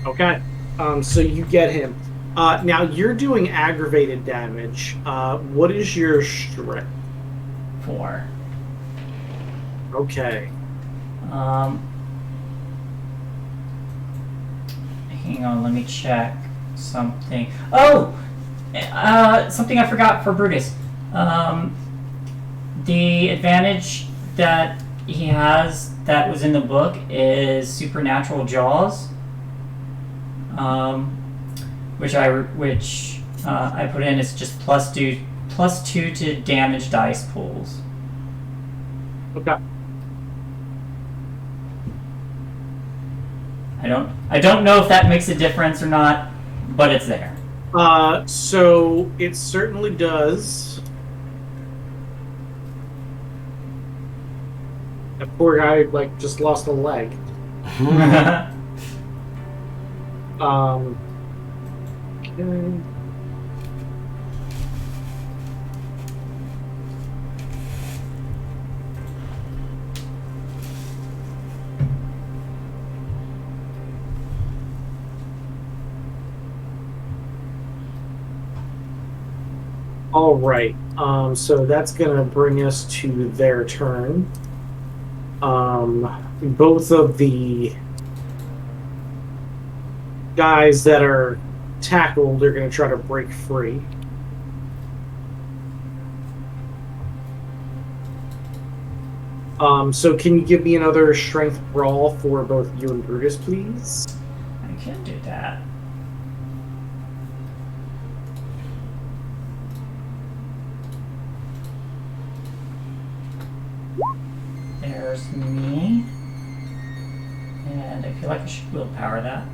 Okay. So you get him. Now you're doing aggravated damage. What is your strength? 4. Okay. Hang on, let me check something. Oh! Something I forgot for Brutus. The advantage that he has that was in the book is supernatural jaws. Which I put in is just +2 to damage dice pools. Okay. I don't know if that makes a difference or not, but it's there. So it certainly does. That poor guy just lost a leg. Okay. All right. So that's gonna bring us to their turn. Both of the guys that are tackled are going to try to break free. So can you give me another strength brawl for both you and Brutus, please? I can do that. There's me. And I feel like I should willpower that.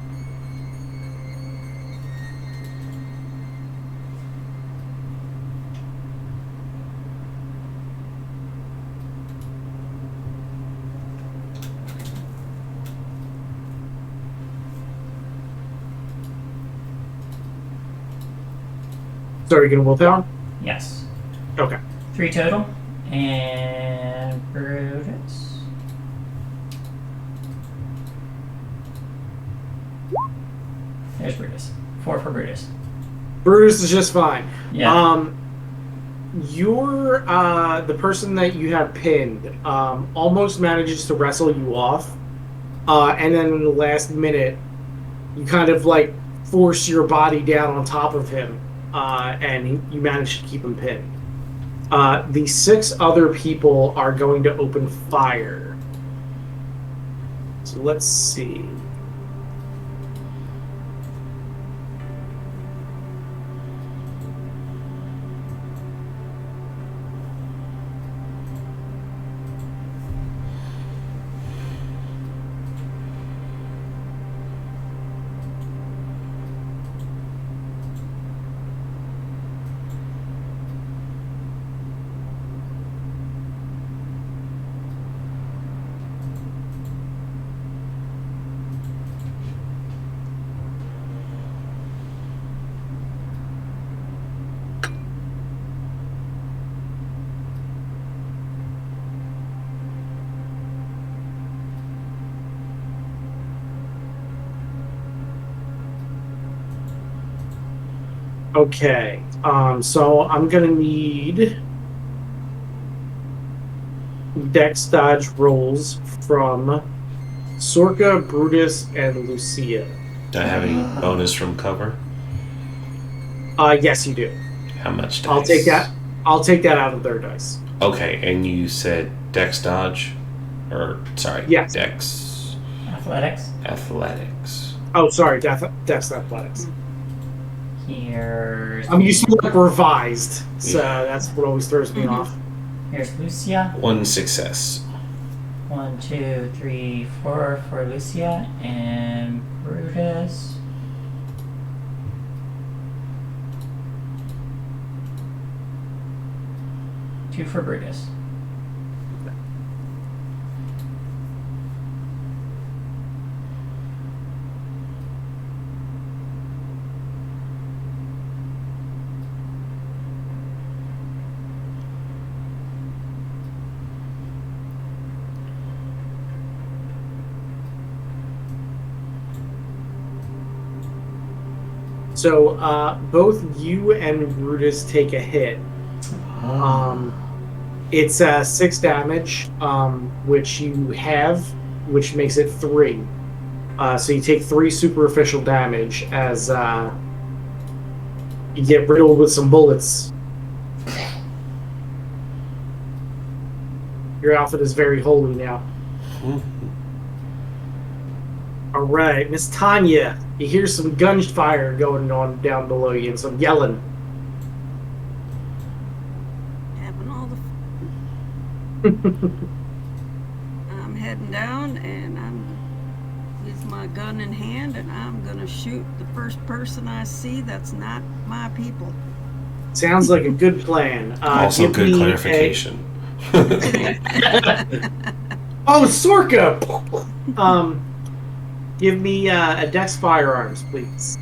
So are you going to willpower? Yes. Okay. 3 total. And Brutus. There's Brutus. 4 for Brutus. Brutus is just fine. Yeah. You're the person that you have pinned almost manages to wrestle you off, and then in the last minute, you kind of force your body down on top of him, and you manage to keep him pinned. The 6 other people are going to open fire. So let's see. Okay. So I'm gonna need Dex dodge rolls from Sorka, Brutus, and Lucia. Do I have any bonus from cover? Yes, you do. How much dice? I'll take that. I'll take that out of their dice. Okay, and you said Dex dodge? Or, sorry, Yes. Dex Athletics. athletics. Oh, sorry, Dex athletics. Here's. I'm used to like revised, so that's what always throws me off. Here's Lucia. 1 success. 1, 2, 3, 4 for Lucia, and Brutus. Two for Brutus. So both you and Brutus take a hit. It's 6 damage, which you have, which makes it 3. So you take 3 superficial damage as you get riddled with some bullets. Your outfit is very holy now. All right, Miss Tanya, you hear some gunfire going on down below you and some yelling. Having all the. I'm heading down, and I'm with my gun in hand, and I'm gonna shoot the first person I see that's not my people. Sounds like a good plan. Also, give good me clarification. Oh, Sorka! Give me a Dex Firearms, please.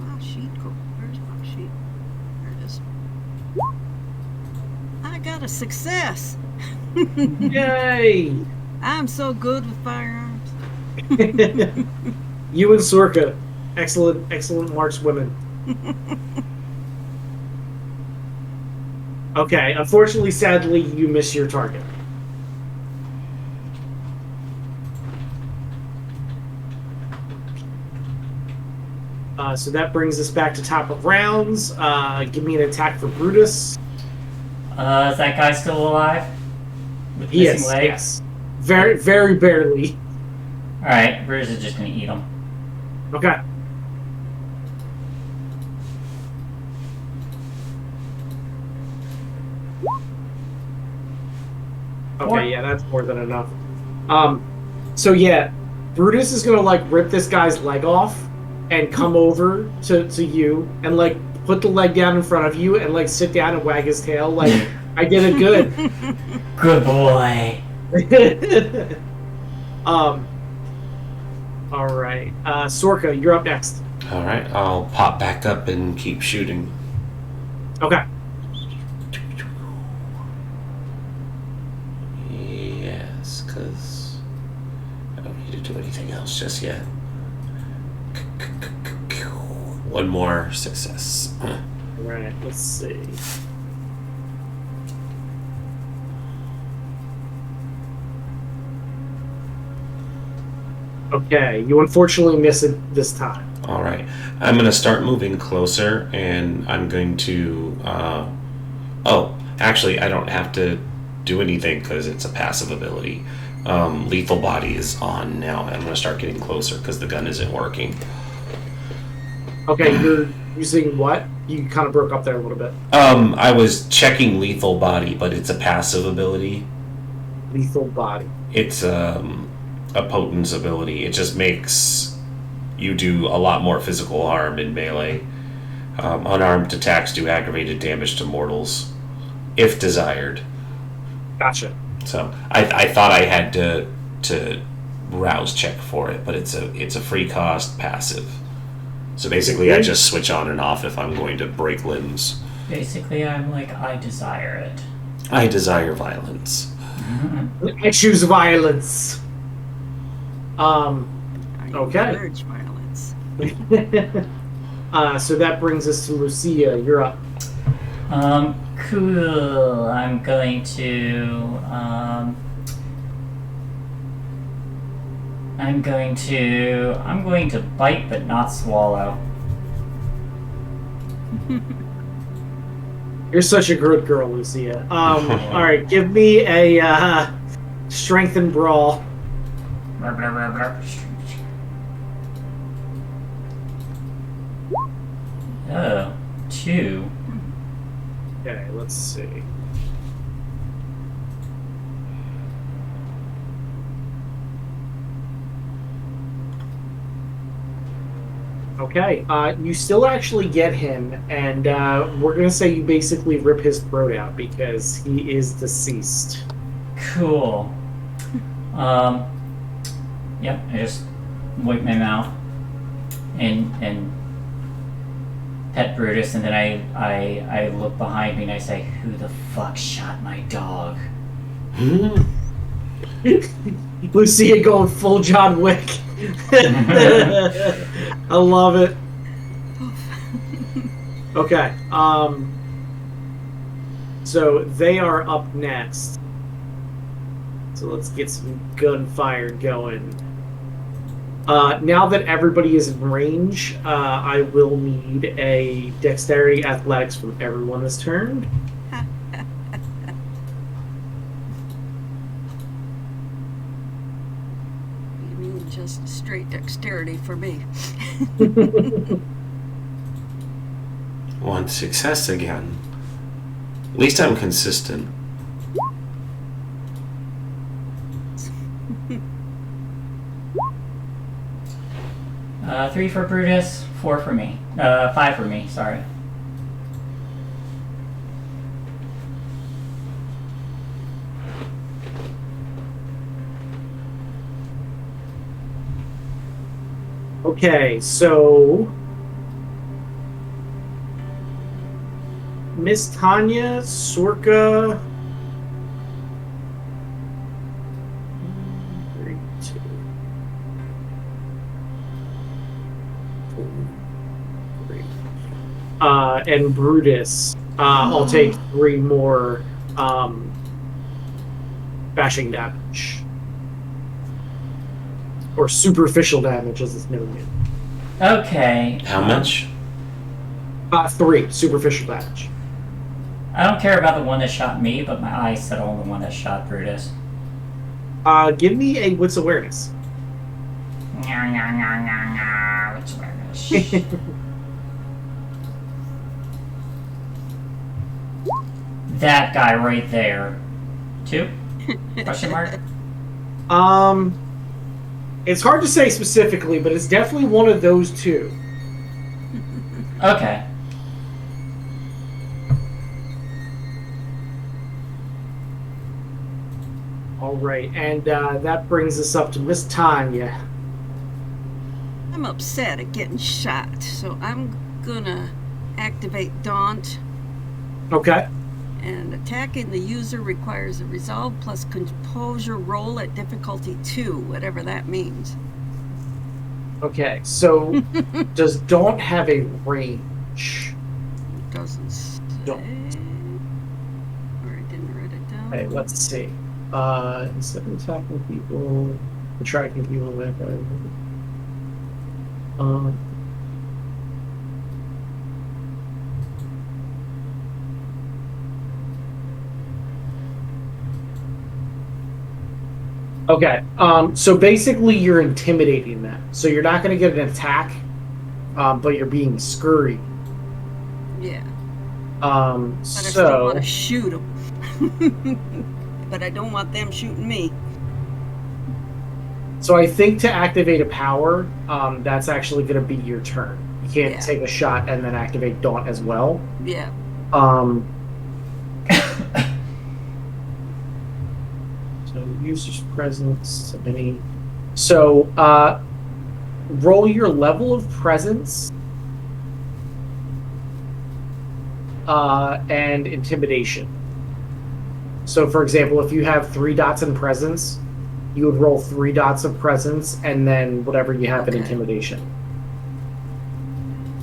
My sheet, where's my sheet? There it is. I got a success. Yay! I'm so good with firearms. You and Sorka, excellent markswomen. Okay, unfortunately, sadly, you miss your target. So that brings us back to top of rounds. Give me an attack for Brutus. Is that guy still alive? With He missing is, legs? yes. Very, very barely. Alright, Brutus is just gonna eat him. Okay. Okay, yeah, that's more than enough. So yeah, Brutus is gonna like rip this guy's leg off and come over to you and like put the leg down in front of you and like sit down and wag his tail like I did it good. Good boy. All right, Sorka, you're up next. All right, I'll pop back up and keep shooting. Okay. Yes, because I don't need to do anything else just yet. One more success. All right. Let's see. Okay, you unfortunately miss it this time. All right, I'm going to start moving closer, and I'm going to. Oh, actually, I don't have to do anything because it's a passive ability. Lethal Body is on now. I'm going to start getting closer because the gun isn't working. Okay, you're using what? You kind of broke up there a little bit. I was checking Lethal Body, but it's a passive ability. Lethal Body. It's a potence ability. It just makes you do a lot more physical harm in melee. Unarmed attacks do aggravated damage to mortals, if desired. Gotcha. So I thought I had to rouse check for it, but it's a free cost passive. So basically, I just switch on and off if I'm going to break limbs. Basically, I'm like, I desire it. I desire violence. I choose violence. I Okay. encourage violence. So that brings us to Lucia. You're up. Cool. I'm going to bite but not swallow. You're such a good girl, Lucia. All right, give me a strength and brawl. Oh, 2. Okay, let's see. Okay, you still actually get him, and we're gonna say you basically rip his throat out because he is deceased. Cool. Yep. I just wipe my mouth and pet Brutus, and then I look behind me and I say, "Who the fuck shot my dog?" Lucia going full John Wick. I love it. Okay. So they are up next. So let's get some gunfire going. Now that everybody is in range, I will need a dexterity athletics from everyone this turn. You mean just straight dexterity for me? One success again. At least I'm consistent. 3 for Brutus, 4 for me. 5 for me, sorry. Okay, so Miss Tanya, Sorka. 3, 2, 4, 3. And Brutus. I'll take 3 more bashing damage. Or superficial damage, as it's known. Okay. How much? 3 superficial damage. I don't care about the one that shot me, but my eyes settle on the one that shot Brutus. Give me a wits awareness. Wits awareness. That guy right there. 2? Question mark? It's hard to say specifically, but it's definitely one of those 2. Okay. All right, and that brings us up to Miss Tanya. I'm upset at getting shot, so I'm gonna activate Daunt. Okay. And attacking the user requires a resolve plus composure roll at difficulty 2, whatever that means. Okay, so does Daunt have a range? It doesn't say. Or I didn't write it down. Okay, let's see. Instead of attacking people, attracting people with okay, so basically you're intimidating them. So you're not going to get an attack, but you're being scurried. Yeah. But I still want to shoot them. But I don't want them shooting me. So I think to activate a power, that's actually going to be your turn. You can't take a shot and then activate Daunt as well. Yeah. So user's presence, any. So roll your level of presence and intimidation. So, for example, if you have 3 dots in presence, you would roll 3 dots of presence and then whatever you have in Okay. intimidation.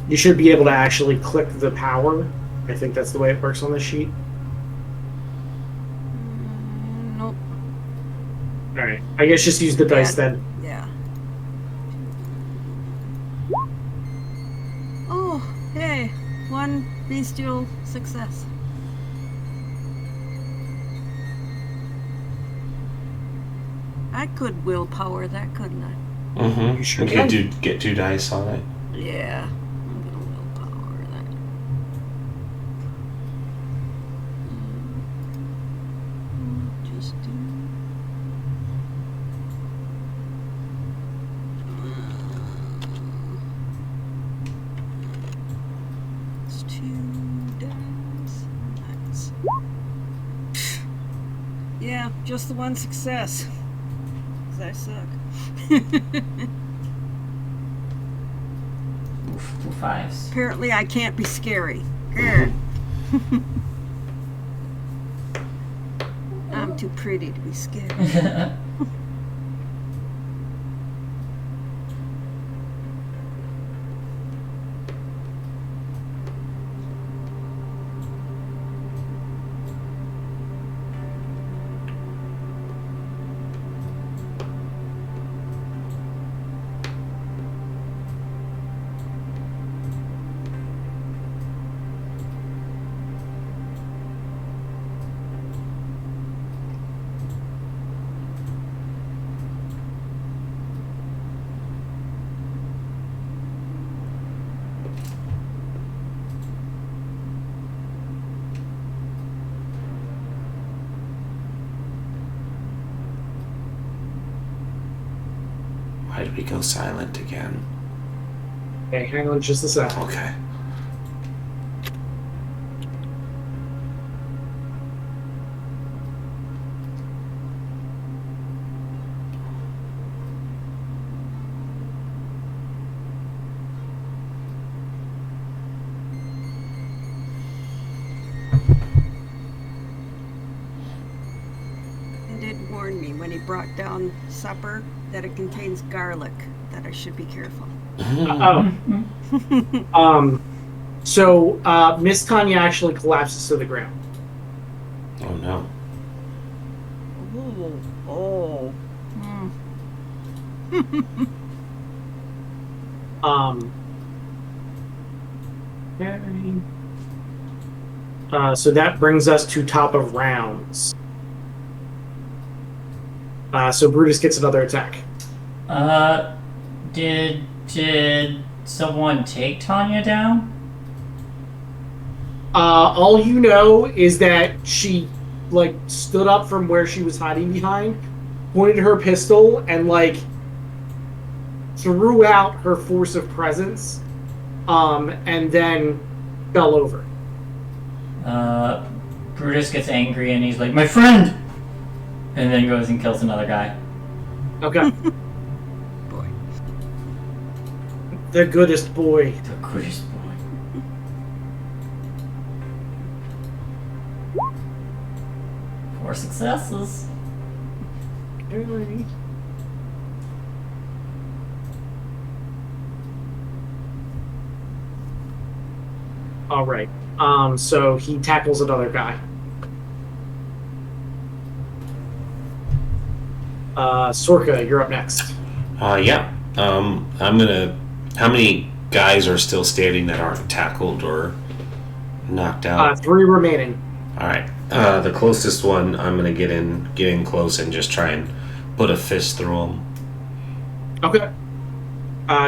You should be able to actually click the power. I think that's the way it works on the sheet. Nope. All right. I guess just use the dice then. Yeah. Oh, hey, 1 bestial success. I could willpower that, couldn't I? Mm-hmm. You sure You can. could get 2 dice on it. Yeah, I'm gonna willpower that. Just do. It's 2 dice. That's. Yeah, just the 1 success. 'Cause I suck. Oof, 2 5s. Apparently, I can't be scary. Grr. I'm too pretty to be scary. Why did we go silent again? Okay, hang on just a sec. Okay. He did warn me when he brought down supper that it contains garlic, that I should be careful. So Miss Tanya actually collapses to the ground. Oh no. Oh. So that brings us to top of rounds. So Brutus gets another attack. Did someone take Tanya down? All you know is that she stood up from where she was hiding behind, pointed her pistol, and threw out her force of presence, and then fell over. Brutus gets angry and he's like, "My friend!" And then goes and kills another guy. Okay. Boy. The goodest boy. The goodest boy. Four successes. Okay. All right. So he tackles another guy. Sorka, you're up next. Yeah. I'm gonna. How many guys are still standing that aren't tackled or knocked out? 3 remaining. All right. The closest one, I'm gonna get in close and just try and put a fist through him. Okay.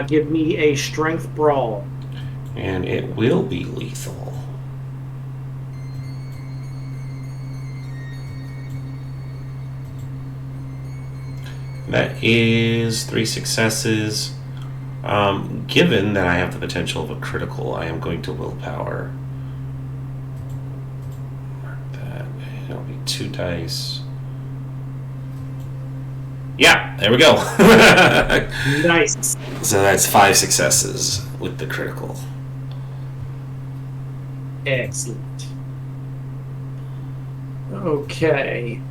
Give me a strength brawl. And it will be lethal. That is 3 successes. Given that I have the potential of a critical, I am going to willpower. Mark that. It'll be 2 dice. Yeah, there we go. Nice. So that's 5 successes with the critical. Excellent. Okay.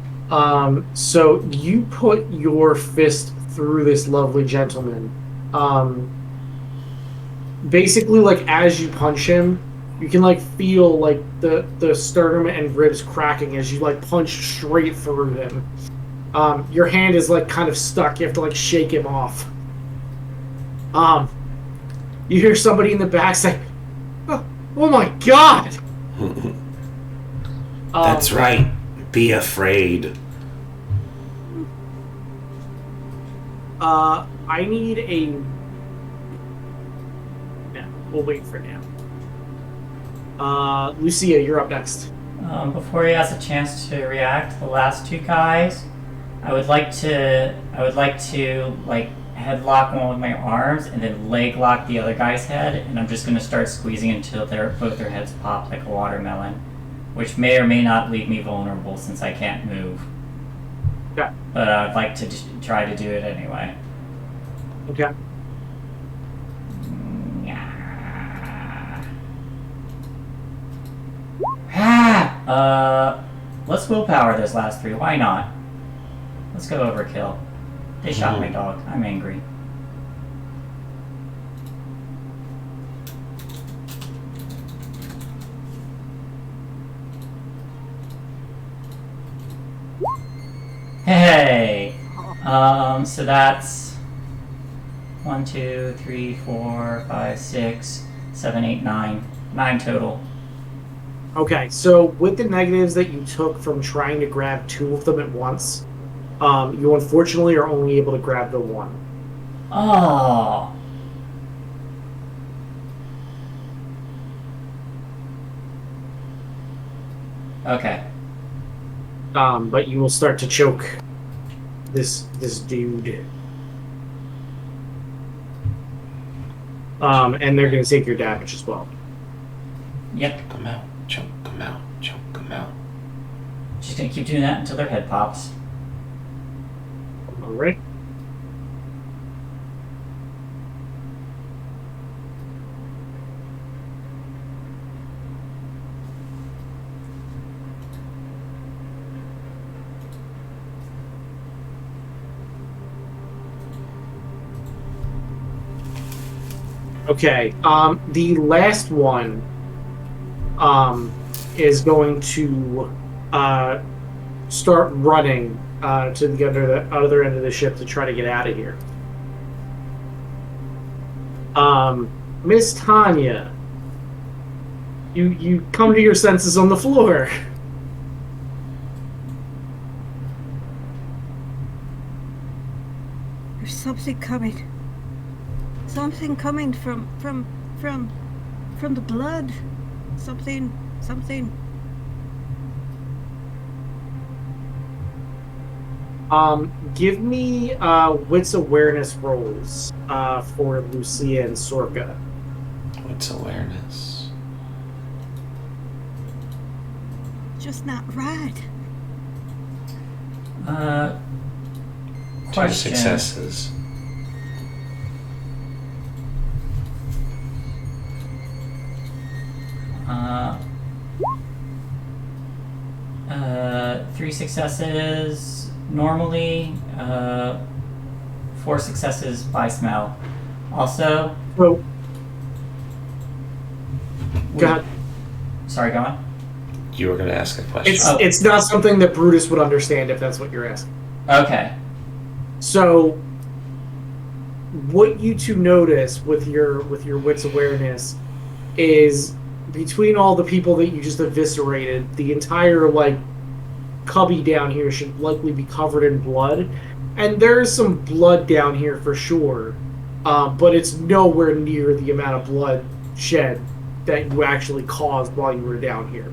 So you put your fist through this lovely gentleman. Basically, like, as you punch him, you can, like, feel, like, the sternum and ribs cracking as you, like, punch straight through him. Your hand is, like, kind of stuck. You have to, like, shake him off. You hear somebody in the back say, oh my god! That's right. Be afraid. I need a... No, we'll wait for now. Lucia, you're up next. Before he has a chance to react, the last two guys, I would like to like headlock one with my arms and then leg lock the other guy's head, and I'm just gonna start squeezing until both their heads pop like a watermelon, which may or may not leave me vulnerable since I can't move. Okay. But I'd like to try to do it anyway. Okay. Let's willpower those last three. Why not? Let's go overkill. They shot my dog. I'm angry. Hey! So that's 1, 2, 3, 4, 5, 6, 7, 8, 9. 9 total. Okay, so with the negatives that you took from trying to grab two of them at once, you unfortunately are only able to grab the one. Oh. Okay. But you will start to choke this dude. And they're going to take your damage as well. Yep. Come out. Choke them out. Choke them out. Just gonna keep doing that until their head pops. Alright. Okay, the last one is going to start running to the other end of the ship to try to get out of here. Miss Tanya, you come to your senses on the floor. There's something coming. Something coming from the blood. Something. Give me wits awareness rolls for Lucia and Sorka. What's awareness? Just not right. Two Question. successes. Three successes normally, 4 successes by smell. Also, So, go ahead. sorry, go on. You were going to ask a question. It's not something that Brutus would understand if that's what you're asking. Okay. So, what you two notice with your wits awareness is between all the people that you just eviscerated, the entire like cubby down here should likely be covered in blood, and there's some blood down here for sure, but it's nowhere near the amount of blood shed that you actually caused while you were down here.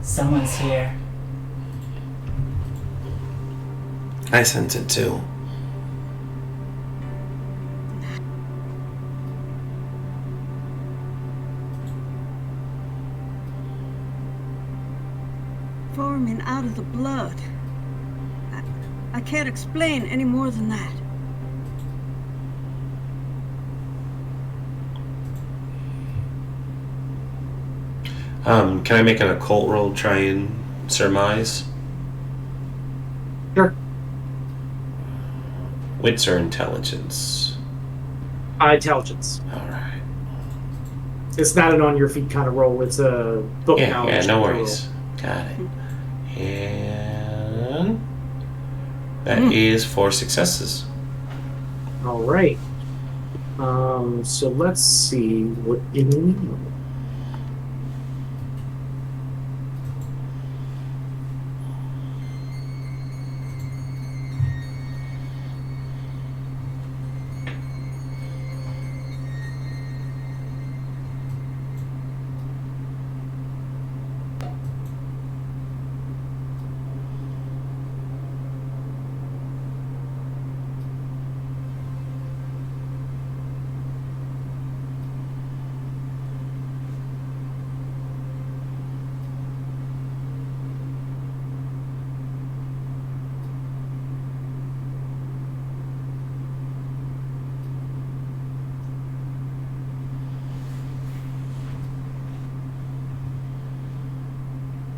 Someone's here. I sense it too. Forming out of the blood. I can't explain any more than that. Can I make an occult roll, try and surmise? Sure. Wits or intelligence? Intelligence. Alright. It's not an on your feet kind of roll. It's a book knowledge. Yeah, no kind of worries. Got it. And that is 4 successes. roll. All right. So let's see what you know.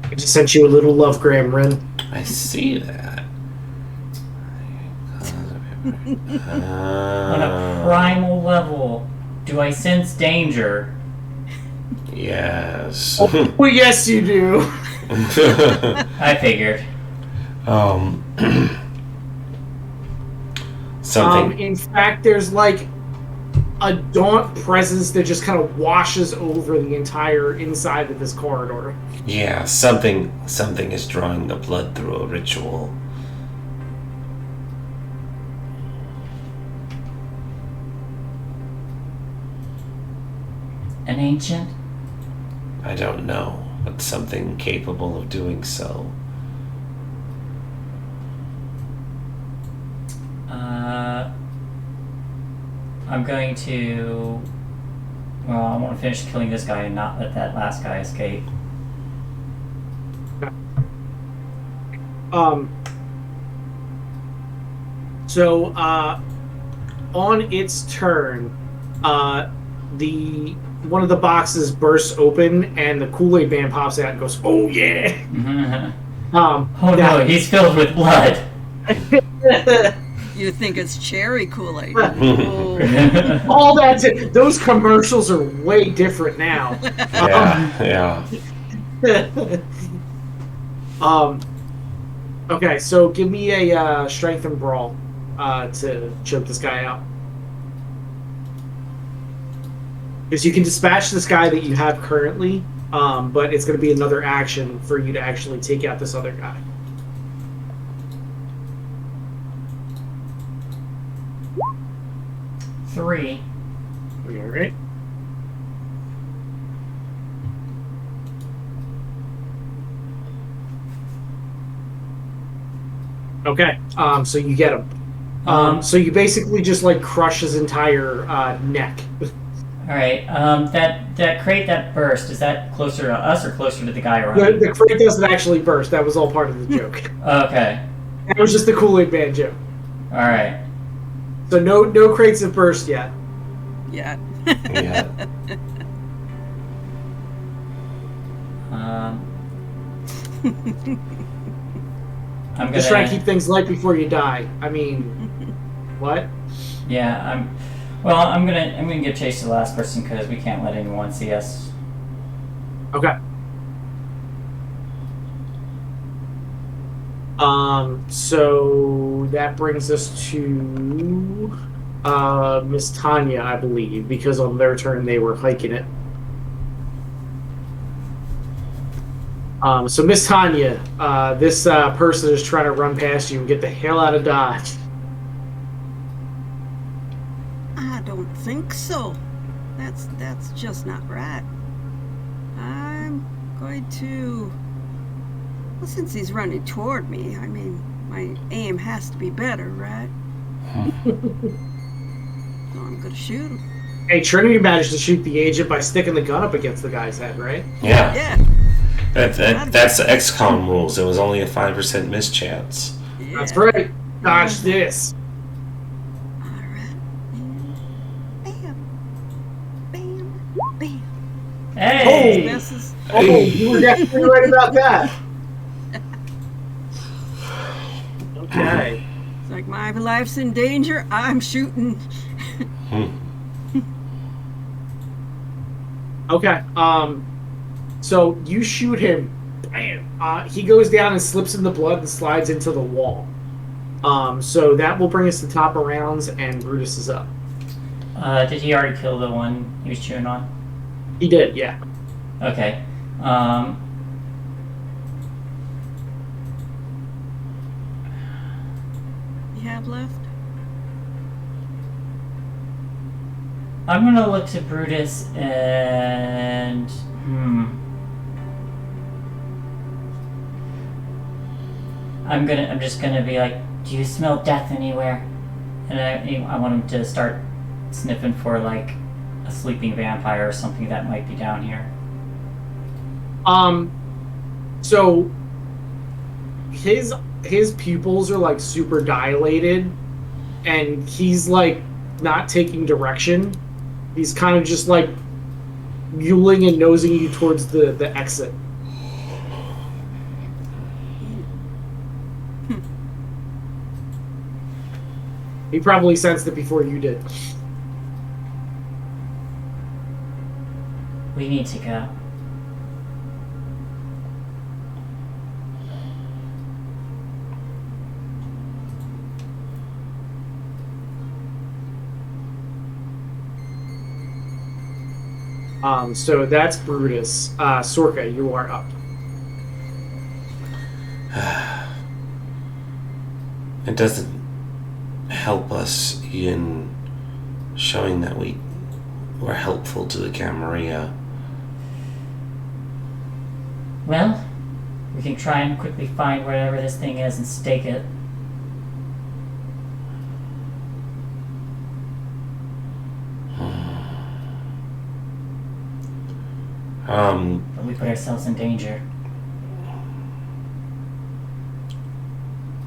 I just sent you a little love gram, Ren. I see that. On a primal level, do I sense danger? Yes. Well, yes, you do. I figured. Something. In fact, there's like a daunt presence that just kind of washes over the entire inside of this corridor. Yeah, something is drawing the blood through a ritual. An ancient? I don't know, but something capable of doing so. I'm going to... Well, I want to finish killing this guy and not let that last guy escape. So, on its turn, one of the boxes bursts open and the Kool-Aid Man pops out and goes, "Oh yeah!" Oh no, he's filled with blood. You think it's cherry Kool-Aid? All that. Those commercials are way different now. Yeah. Okay, so give me a strength and brawl to choke this guy out. Because you can dispatch this guy that you have currently, but it's going to be another action for you to actually take out this other guy. Three. All right. Okay. So you get him. So you basically just like crush his entire neck. All right. That crate that burst, is that closer to us or closer to the guy around? The crate doesn't actually burst. That was all part of the joke. Okay. That was just the Kool-Aid Man joke. All right. So no crates have burst yet. Yeah. Yeah. I'm Just trying to keep things light before you die. I mean, what? Yeah, I'm gonna give chase to the last person because we can't let anyone see us. Okay. So that brings us to Miss Tanya, I believe, because on their turn they were hiking it. So Miss Tanya, this person is trying to run past you and get the hell out of Dodge. I don't think so. That's just not right. I'm going to... Well, since he's running toward me, I mean, my aim has to be better, right? So I'm going to shoot him. Hey, Trinity managed to shoot the agent by sticking the gun up against the guy's head, right? Yeah. Yeah. That's the XCOM rules. It was only a 5% mischance. Yeah. That's right. Dodge this. All right. And bam. Bam. Bam. Hey! Misses. Oh, you were definitely right about that. Okay. It's like my life's in danger. I'm shooting. Okay. So you shoot him. Bam. He goes down and slips in the blood and slides into the wall. So that will bring us to top of rounds, and Brutus is up. Did he already kill the one he was chewing on? He did, yeah. Okay. You have left? I'm gonna look to Brutus and I'm just gonna be like, do you smell death anywhere? And I want him to start sniffing for like a sleeping vampire or something that might be down here. So his pupils are like super dilated, and he's like not taking direction. He's kind of just like muling and nosing you towards the exit. He probably sensed it before you did. We need to go. So that's Brutus. Sorka, you are up. It doesn't help us in showing that we were helpful to the Camerilla. Well, we can try and quickly find wherever this thing is and stake it. But we put ourselves in danger.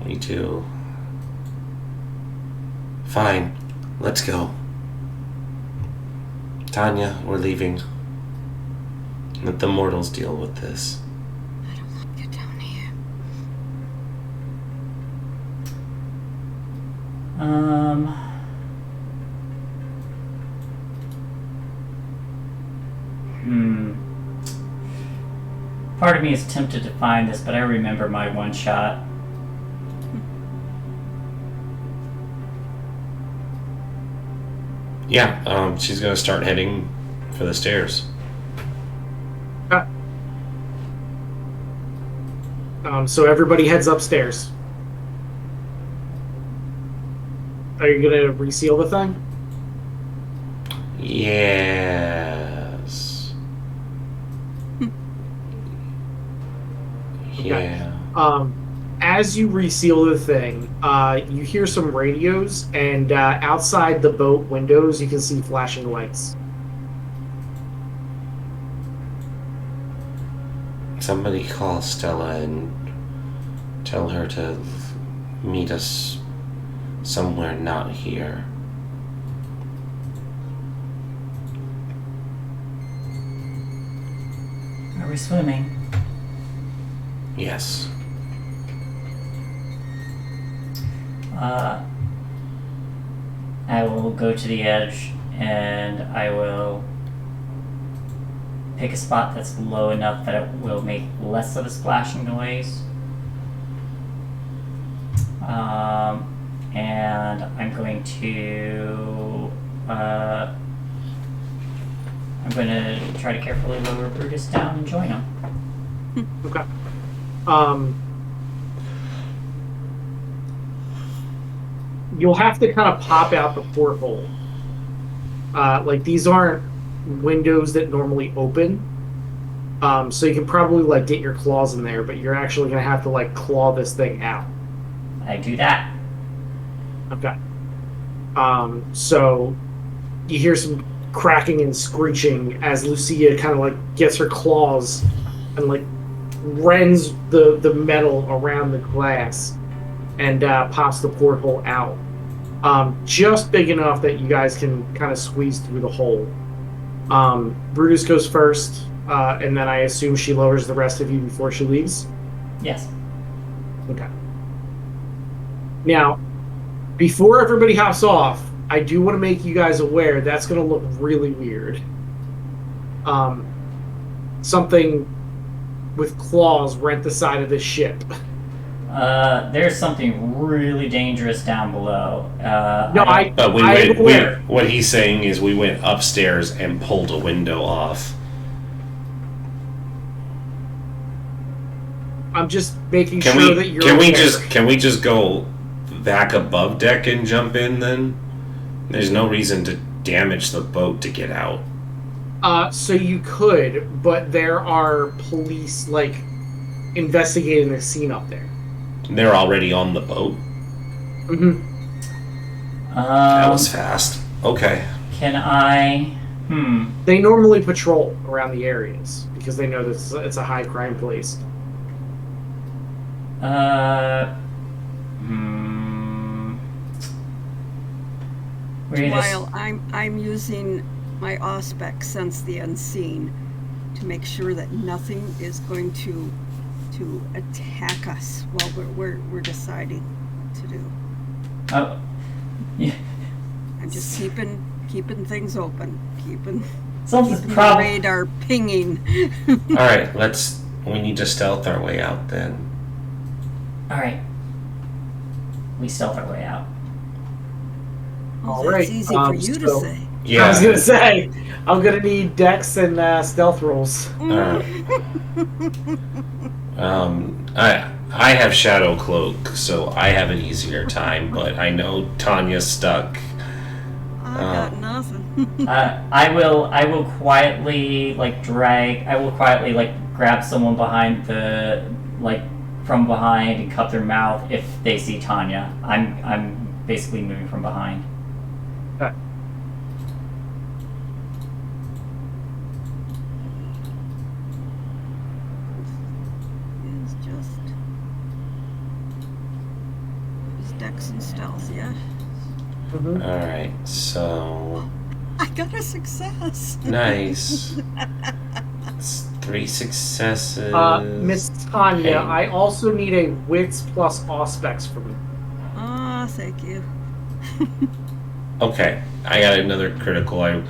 Me too. Fine, let's go. Tanya, we're leaving. Let the mortals deal with this. I don't want to get down here. Part of me is tempted to find this, but I remember my one shot. Yeah, she's gonna start heading for the stairs. So everybody heads upstairs. Are you gonna reseal the thing? Yes. Yeah. As you reseal the thing, you hear some radios, and outside the boat windows, you can see flashing lights. Somebody call Stella and tell her to meet us somewhere not here. Are we swimming? Yes. I will go to the edge and I will pick a spot that's low enough that it will make less of a splashing noise. And I'm going to try to carefully lower Brutus down and join him. Okay. You'll have to kind of pop out the porthole. Like, these aren't windows that normally open. So you can probably, like, get your claws in there, but you're actually going to have to, like, claw this thing out. I do that. Okay. So you hear some cracking and screeching as Lucia kind of, like, gets her claws and, like, rends the metal around the glass and pops the porthole out. Just big enough that you guys can kind of squeeze through the hole. Brutus goes first. And then I assume she lowers the rest of you before she leaves? Yes. Okay. Now, before everybody hops off, I do want to make you guys aware that's going to look really weird. Something with claws rent the side of this ship. There's something really dangerous down below. But I'm aware. what he's saying is we went upstairs and pulled a window off. I'm just making sure that you're Can we just go back above deck and jump in then? There's no reason to damage the boat to get out. So you could, but there are police, investigating the scene up there. They're already on the boat? Mm-hmm. That was fast. Okay. Can I... They normally patrol around the areas, because they know that it's a high crime place. While I'm using my Auspex Sense the Unseen to make sure that nothing is going to attack us while we're deciding to do. Oh, yeah. I'm just keeping things open, keeping Something's the probably... radar pinging. All right, we need to stealth our way out then. Alright. We stealth our way out. Oh, All that's right, easy for you to so- say. Yeah. I was going to say, I'm going to need dex and stealth rolls. I have Shadow Cloak, so I have an easier time, but I know Tanya's stuck. I got nothing. I will quietly grab someone behind from behind and cut their mouth if they see Tanya. I'm basically moving from behind. Okay. It's Dex and Stealth, yeah? Mm-hmm. All right, so I got a success. nice. It's 3 successes. Miss Tanya, Okay. I also need a wits plus auspex from you. Ah, thank you. Okay, I got another critical. I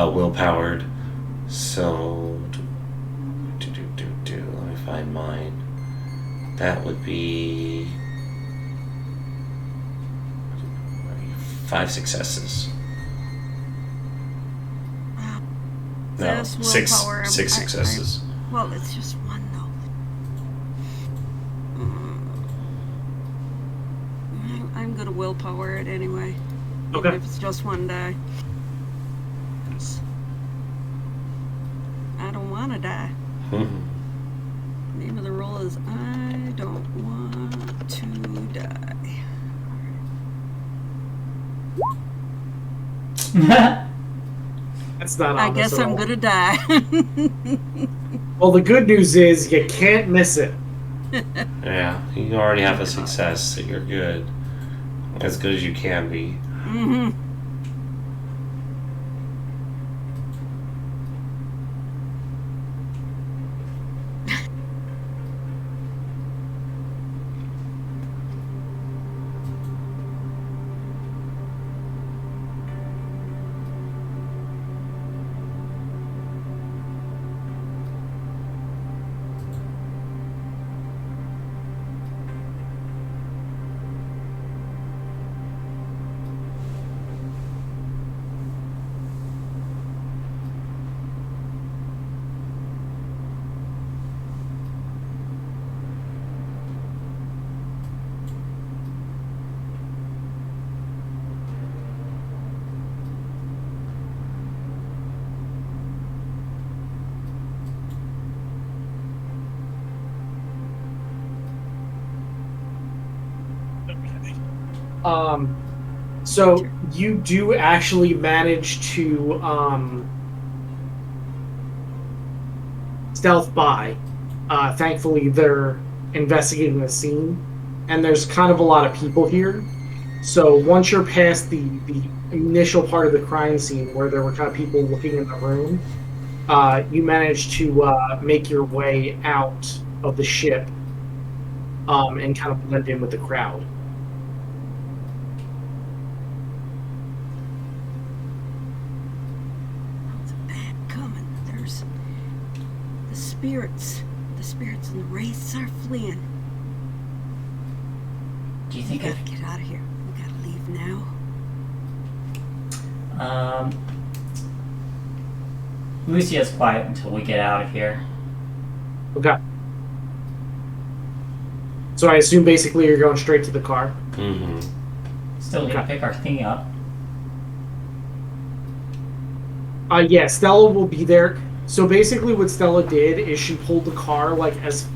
willpowered. So, let me find mine. That would be 5 successes. No, That's six willpower. successes. Well, it's just one though. I'm gonna willpower it anyway. Okay. Even if it's just one die. I don't want to die. Name of the roll is I don't want to die. That's not I ominous guess at I'm all. gonna die. Well, the good news is you can't miss it. Yeah, you already have a success, so you're good. As good as you can be. Mm-hmm. So you do actually manage to stealth by. Thankfully, they're investigating the scene, and there's kind of a lot of people here. So once you're past the initial part of the crime scene where there were kind of people looking in the room, you manage to make your way out of the ship and kind of blend in with the crowd. It's bad coming. There's the spirits. The spirits and the wraiths are fleeing. Do you We think gotta get out of here. We gotta leave now. Lucia's quiet until we get out of here. Okay. So I assume basically you're going straight to the car. Mm-hmm. Still need to Okay. pick our thing up. Yeah, Stella will be there. So basically what Stella did is she pulled the car like as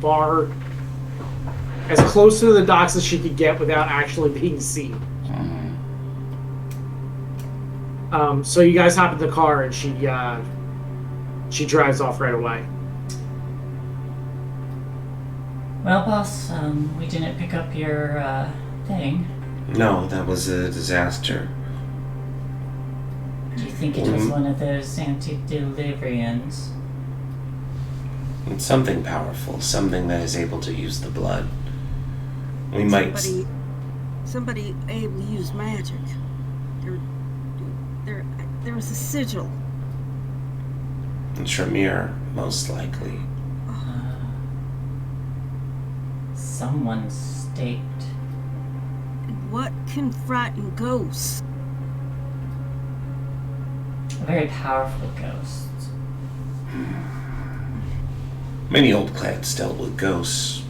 close to the docks as she could get without actually being seen. So you guys hop in the car and she drives off right away. Well, boss, we didn't pick up your thing. No, that was a disaster. Do you think it was one of those antediluvians? It's something powerful, something that is able to use the blood. We might. Somebody able to use magic. There was a sigil. Tremere, most likely. Someone staked. And what can frighten ghosts? A very powerful ghost. Many old clans dealt with ghosts.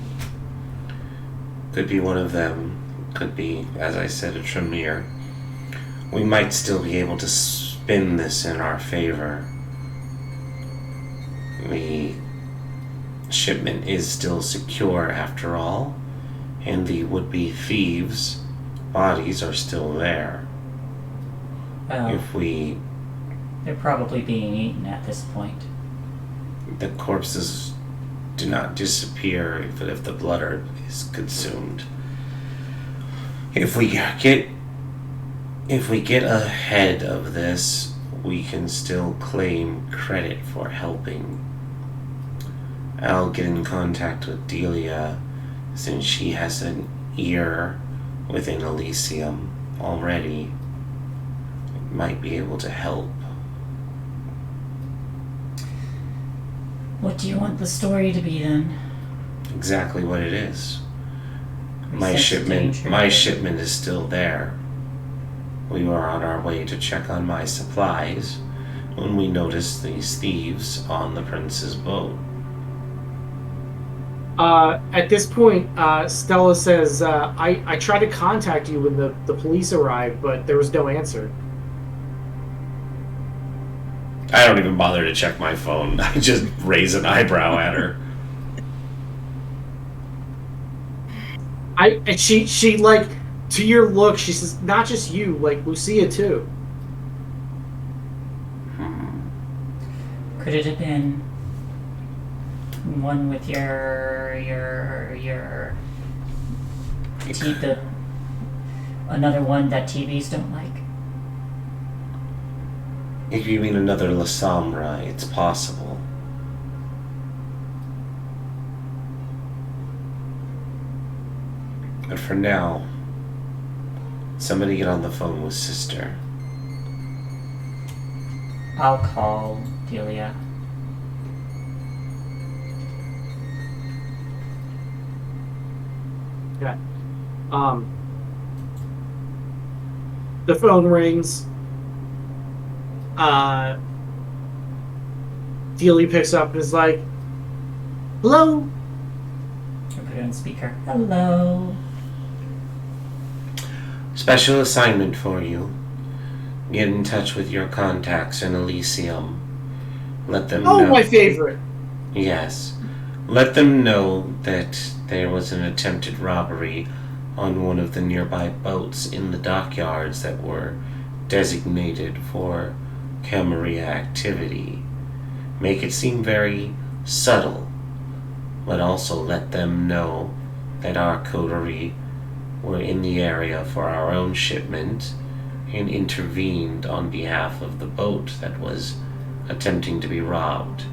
Could be one of them. Could be, as I said, a Tremere. We might still be able to spin this in our favor. The shipment is still secure after all, and the would-be thieves' bodies are still there. Well, If we... they're probably being eaten at this point. the corpses do not disappear even if the blood is consumed. If we get ahead of this, we can still claim credit for helping. I'll get in contact with Delia, since she has an ear within Elysium already. Might be able to help. What do you want the story to be then? Exactly what it is. We My sense shipment danger. is still there. We were on our way to check on my supplies when we noticed these thieves on the prince's boat. At this point, Stella says, I tried to contact you when the police arrived, but there was no answer. I don't even bother to check my phone. I just raise an eyebrow at her. She like, to your look, she says, not just you, like Lucia too. Could it have been one with another one that TVs don't like? If you mean another La Sombra, it's possible. But for now, somebody get on the phone with Sister. I'll call Delia. Okay. The phone rings. Delia picks up and is like, hello? I put it on speaker. Hello. Special assignment for you. Get in touch with your contacts in Elysium. Let them know. Oh, my favorite. Yes. Let them know that there was an attempted robbery on one of the nearby boats in the dockyards that were designated for Camerilla activity. Make it seem very subtle, but also let them know that our coterie were in the area for our own shipment and intervened on behalf of the boat that was attempting to be robbed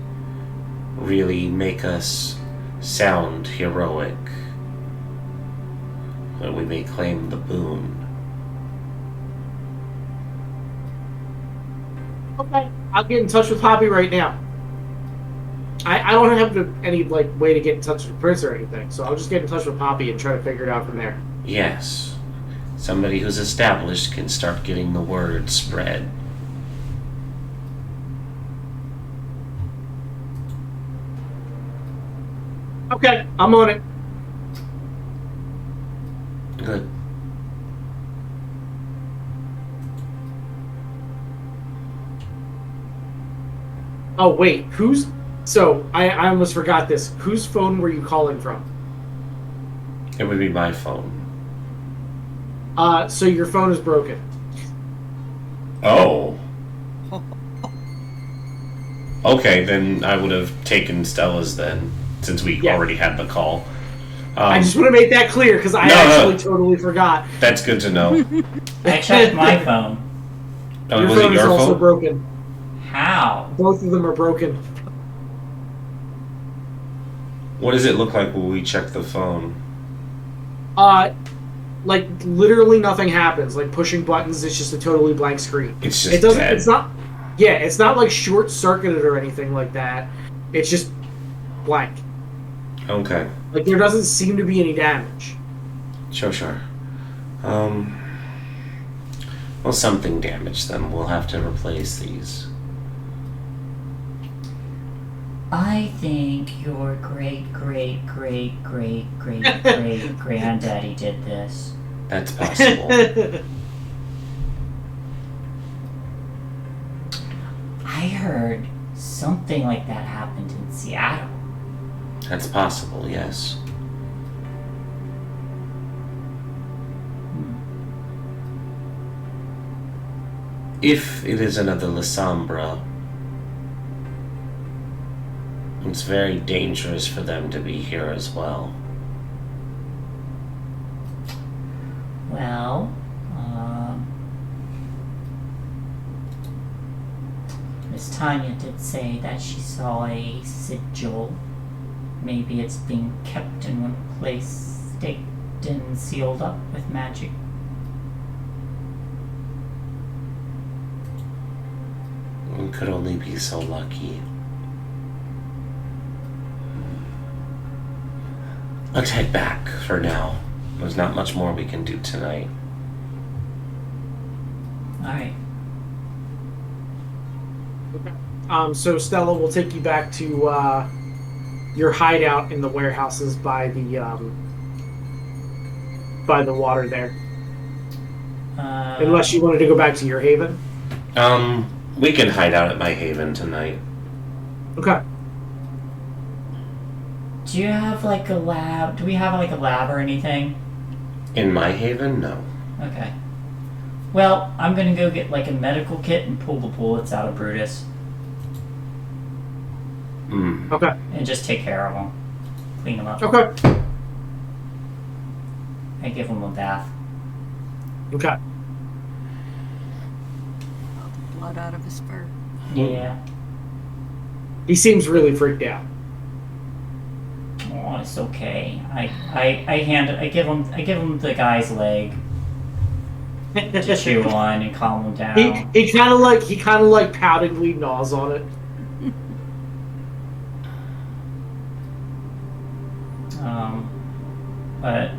really make us sound heroic when we may claim the boon. Okay, I'll get in touch with Poppy right now. I don't have any way to get in touch with Prince or anything, so I'll just get in touch with Poppy and try to figure it out from there. Yes, somebody who's established can start getting the word spread. Okay, I'm on it. Good. Oh wait, So I almost forgot this. Whose phone were you calling from? It would be my phone. So your phone is broken. Oh. Okay, then I would have taken Stella's then, since we already had the call. I just want to make that clear because I actually totally forgot. That's good to know. I checked my phone. Oh, Your was phone it your is also phone? broken. How? Both of them are broken. What does it look like when we check the phone? Literally nothing happens. Like pushing buttons, it's just a totally blank screen. It's just it doesn't. dead. It's not. Yeah, it's not like short circuited or anything like that. It's just blank. Okay. Like there doesn't seem to be any damage. Sure. Well, something damaged them. We'll have to replace these. I think your great-great-great-great-great-great-granddaddy did this. That's possible. I heard something like that happened in Seattle. That's possible, yes. If it is another Lasombra, it's very dangerous for them to be here as well. Well, Miss Tanya did say that she saw a sigil. Maybe it's being kept in one place, staked and sealed up with magic. We could only be so lucky. Let's head back for now. There's not much more we can do tonight. Alright. So Stella will take you back to your hideout in the warehouses by the water there. Unless you wanted to go back to your haven. We can hide out at my haven tonight. Okay. Do you have like a lab? Do we have like a lab or anything? In my haven? No. Okay. Well, I'm gonna go get like a medical kit and pull the bullets out of Brutus. Okay. And just take care of them. Clean them up. Okay. I give him a bath. Okay. Blood out of his fur. Yeah. He seems really freaked out. Oh, it's okay. I give him the guy's leg to chew on and calm him down. He kind of like poutingly gnaws on it. But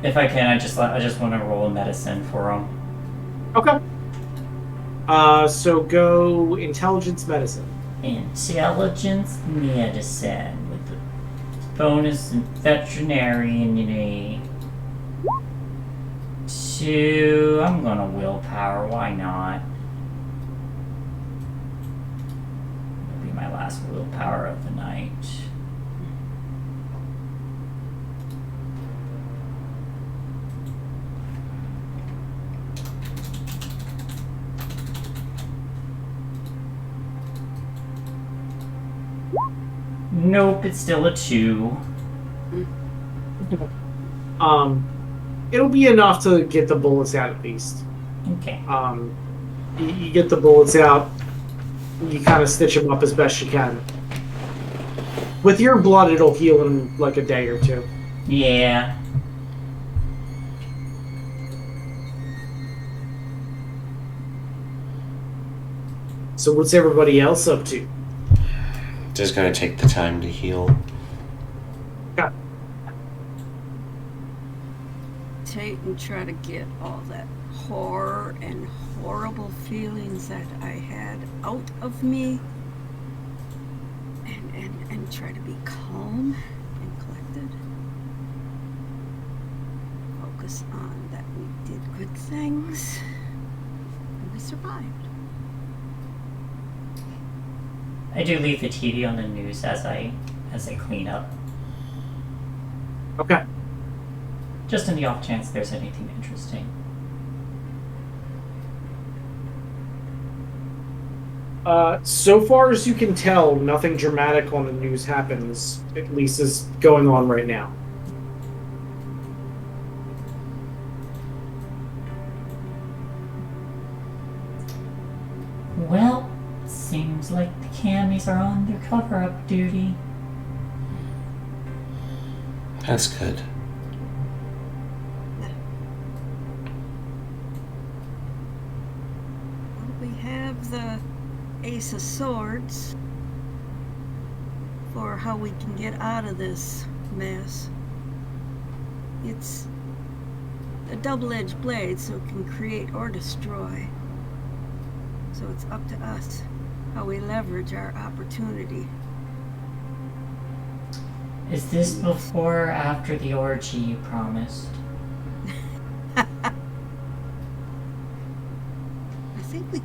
if I can, I just want to roll a medicine for him. Okay. So go intelligence medicine. Intelligence medicine with the bonus in veterinarian. 2. I'm gonna willpower. Why not? It'll be my last willpower of the night. Nope, it's still a 2. It'll be enough to get the bullets out at least. Okay. You get the bullets out. you kind of stitch him up as best you can. With your blood, it'll heal in like a day or two. Yeah. So what's everybody else up to? Just gonna take the time to heal. Yeah. Take and try to get all that horror and horrible feelings that I had out of me. And try to be calm and collected. Focus on that we did good things. And we survived. I do leave the TV on the news as I clean up. Okay. Just in the off chance there's anything interesting. So far as you can tell, nothing dramatic on the news happens, at least is going on right now. Well, seems like the camis are on their cover-up duty. That's good. Well, we have the Ace of Swords for how we can get out of this mess. It's a double-edged blade, so it can create or destroy. So it's up to us how we leverage our opportunity. Is this before or after the orgy you promised? I think we...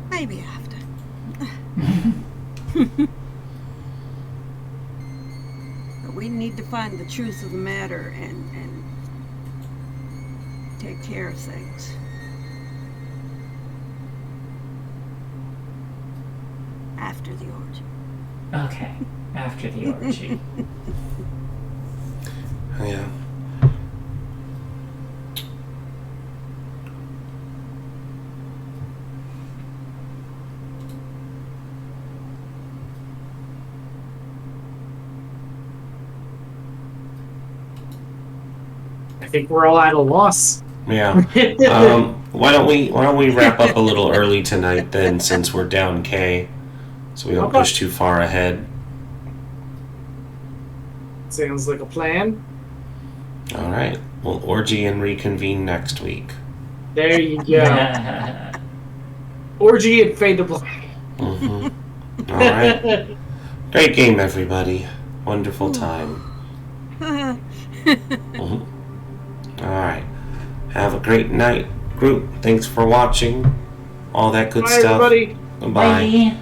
maybe after. But we need to find the truth of the matter and take care of things. After the orgy. Okay, after the orgy. Yeah. I think we're all at a loss. Yeah. Why don't we wrap up a little early tonight then, since we're down K, so we don't Okay. push too far ahead. Sounds like a plan. All right. We'll orgy and reconvene next week. There you go. Orgy and fade to black. Mm-hmm. All right. Great game, everybody. Wonderful time. Mhm. All right. Have a great night, group. Thanks for watching. All that good Bye, stuff. everybody. Bye. Bye.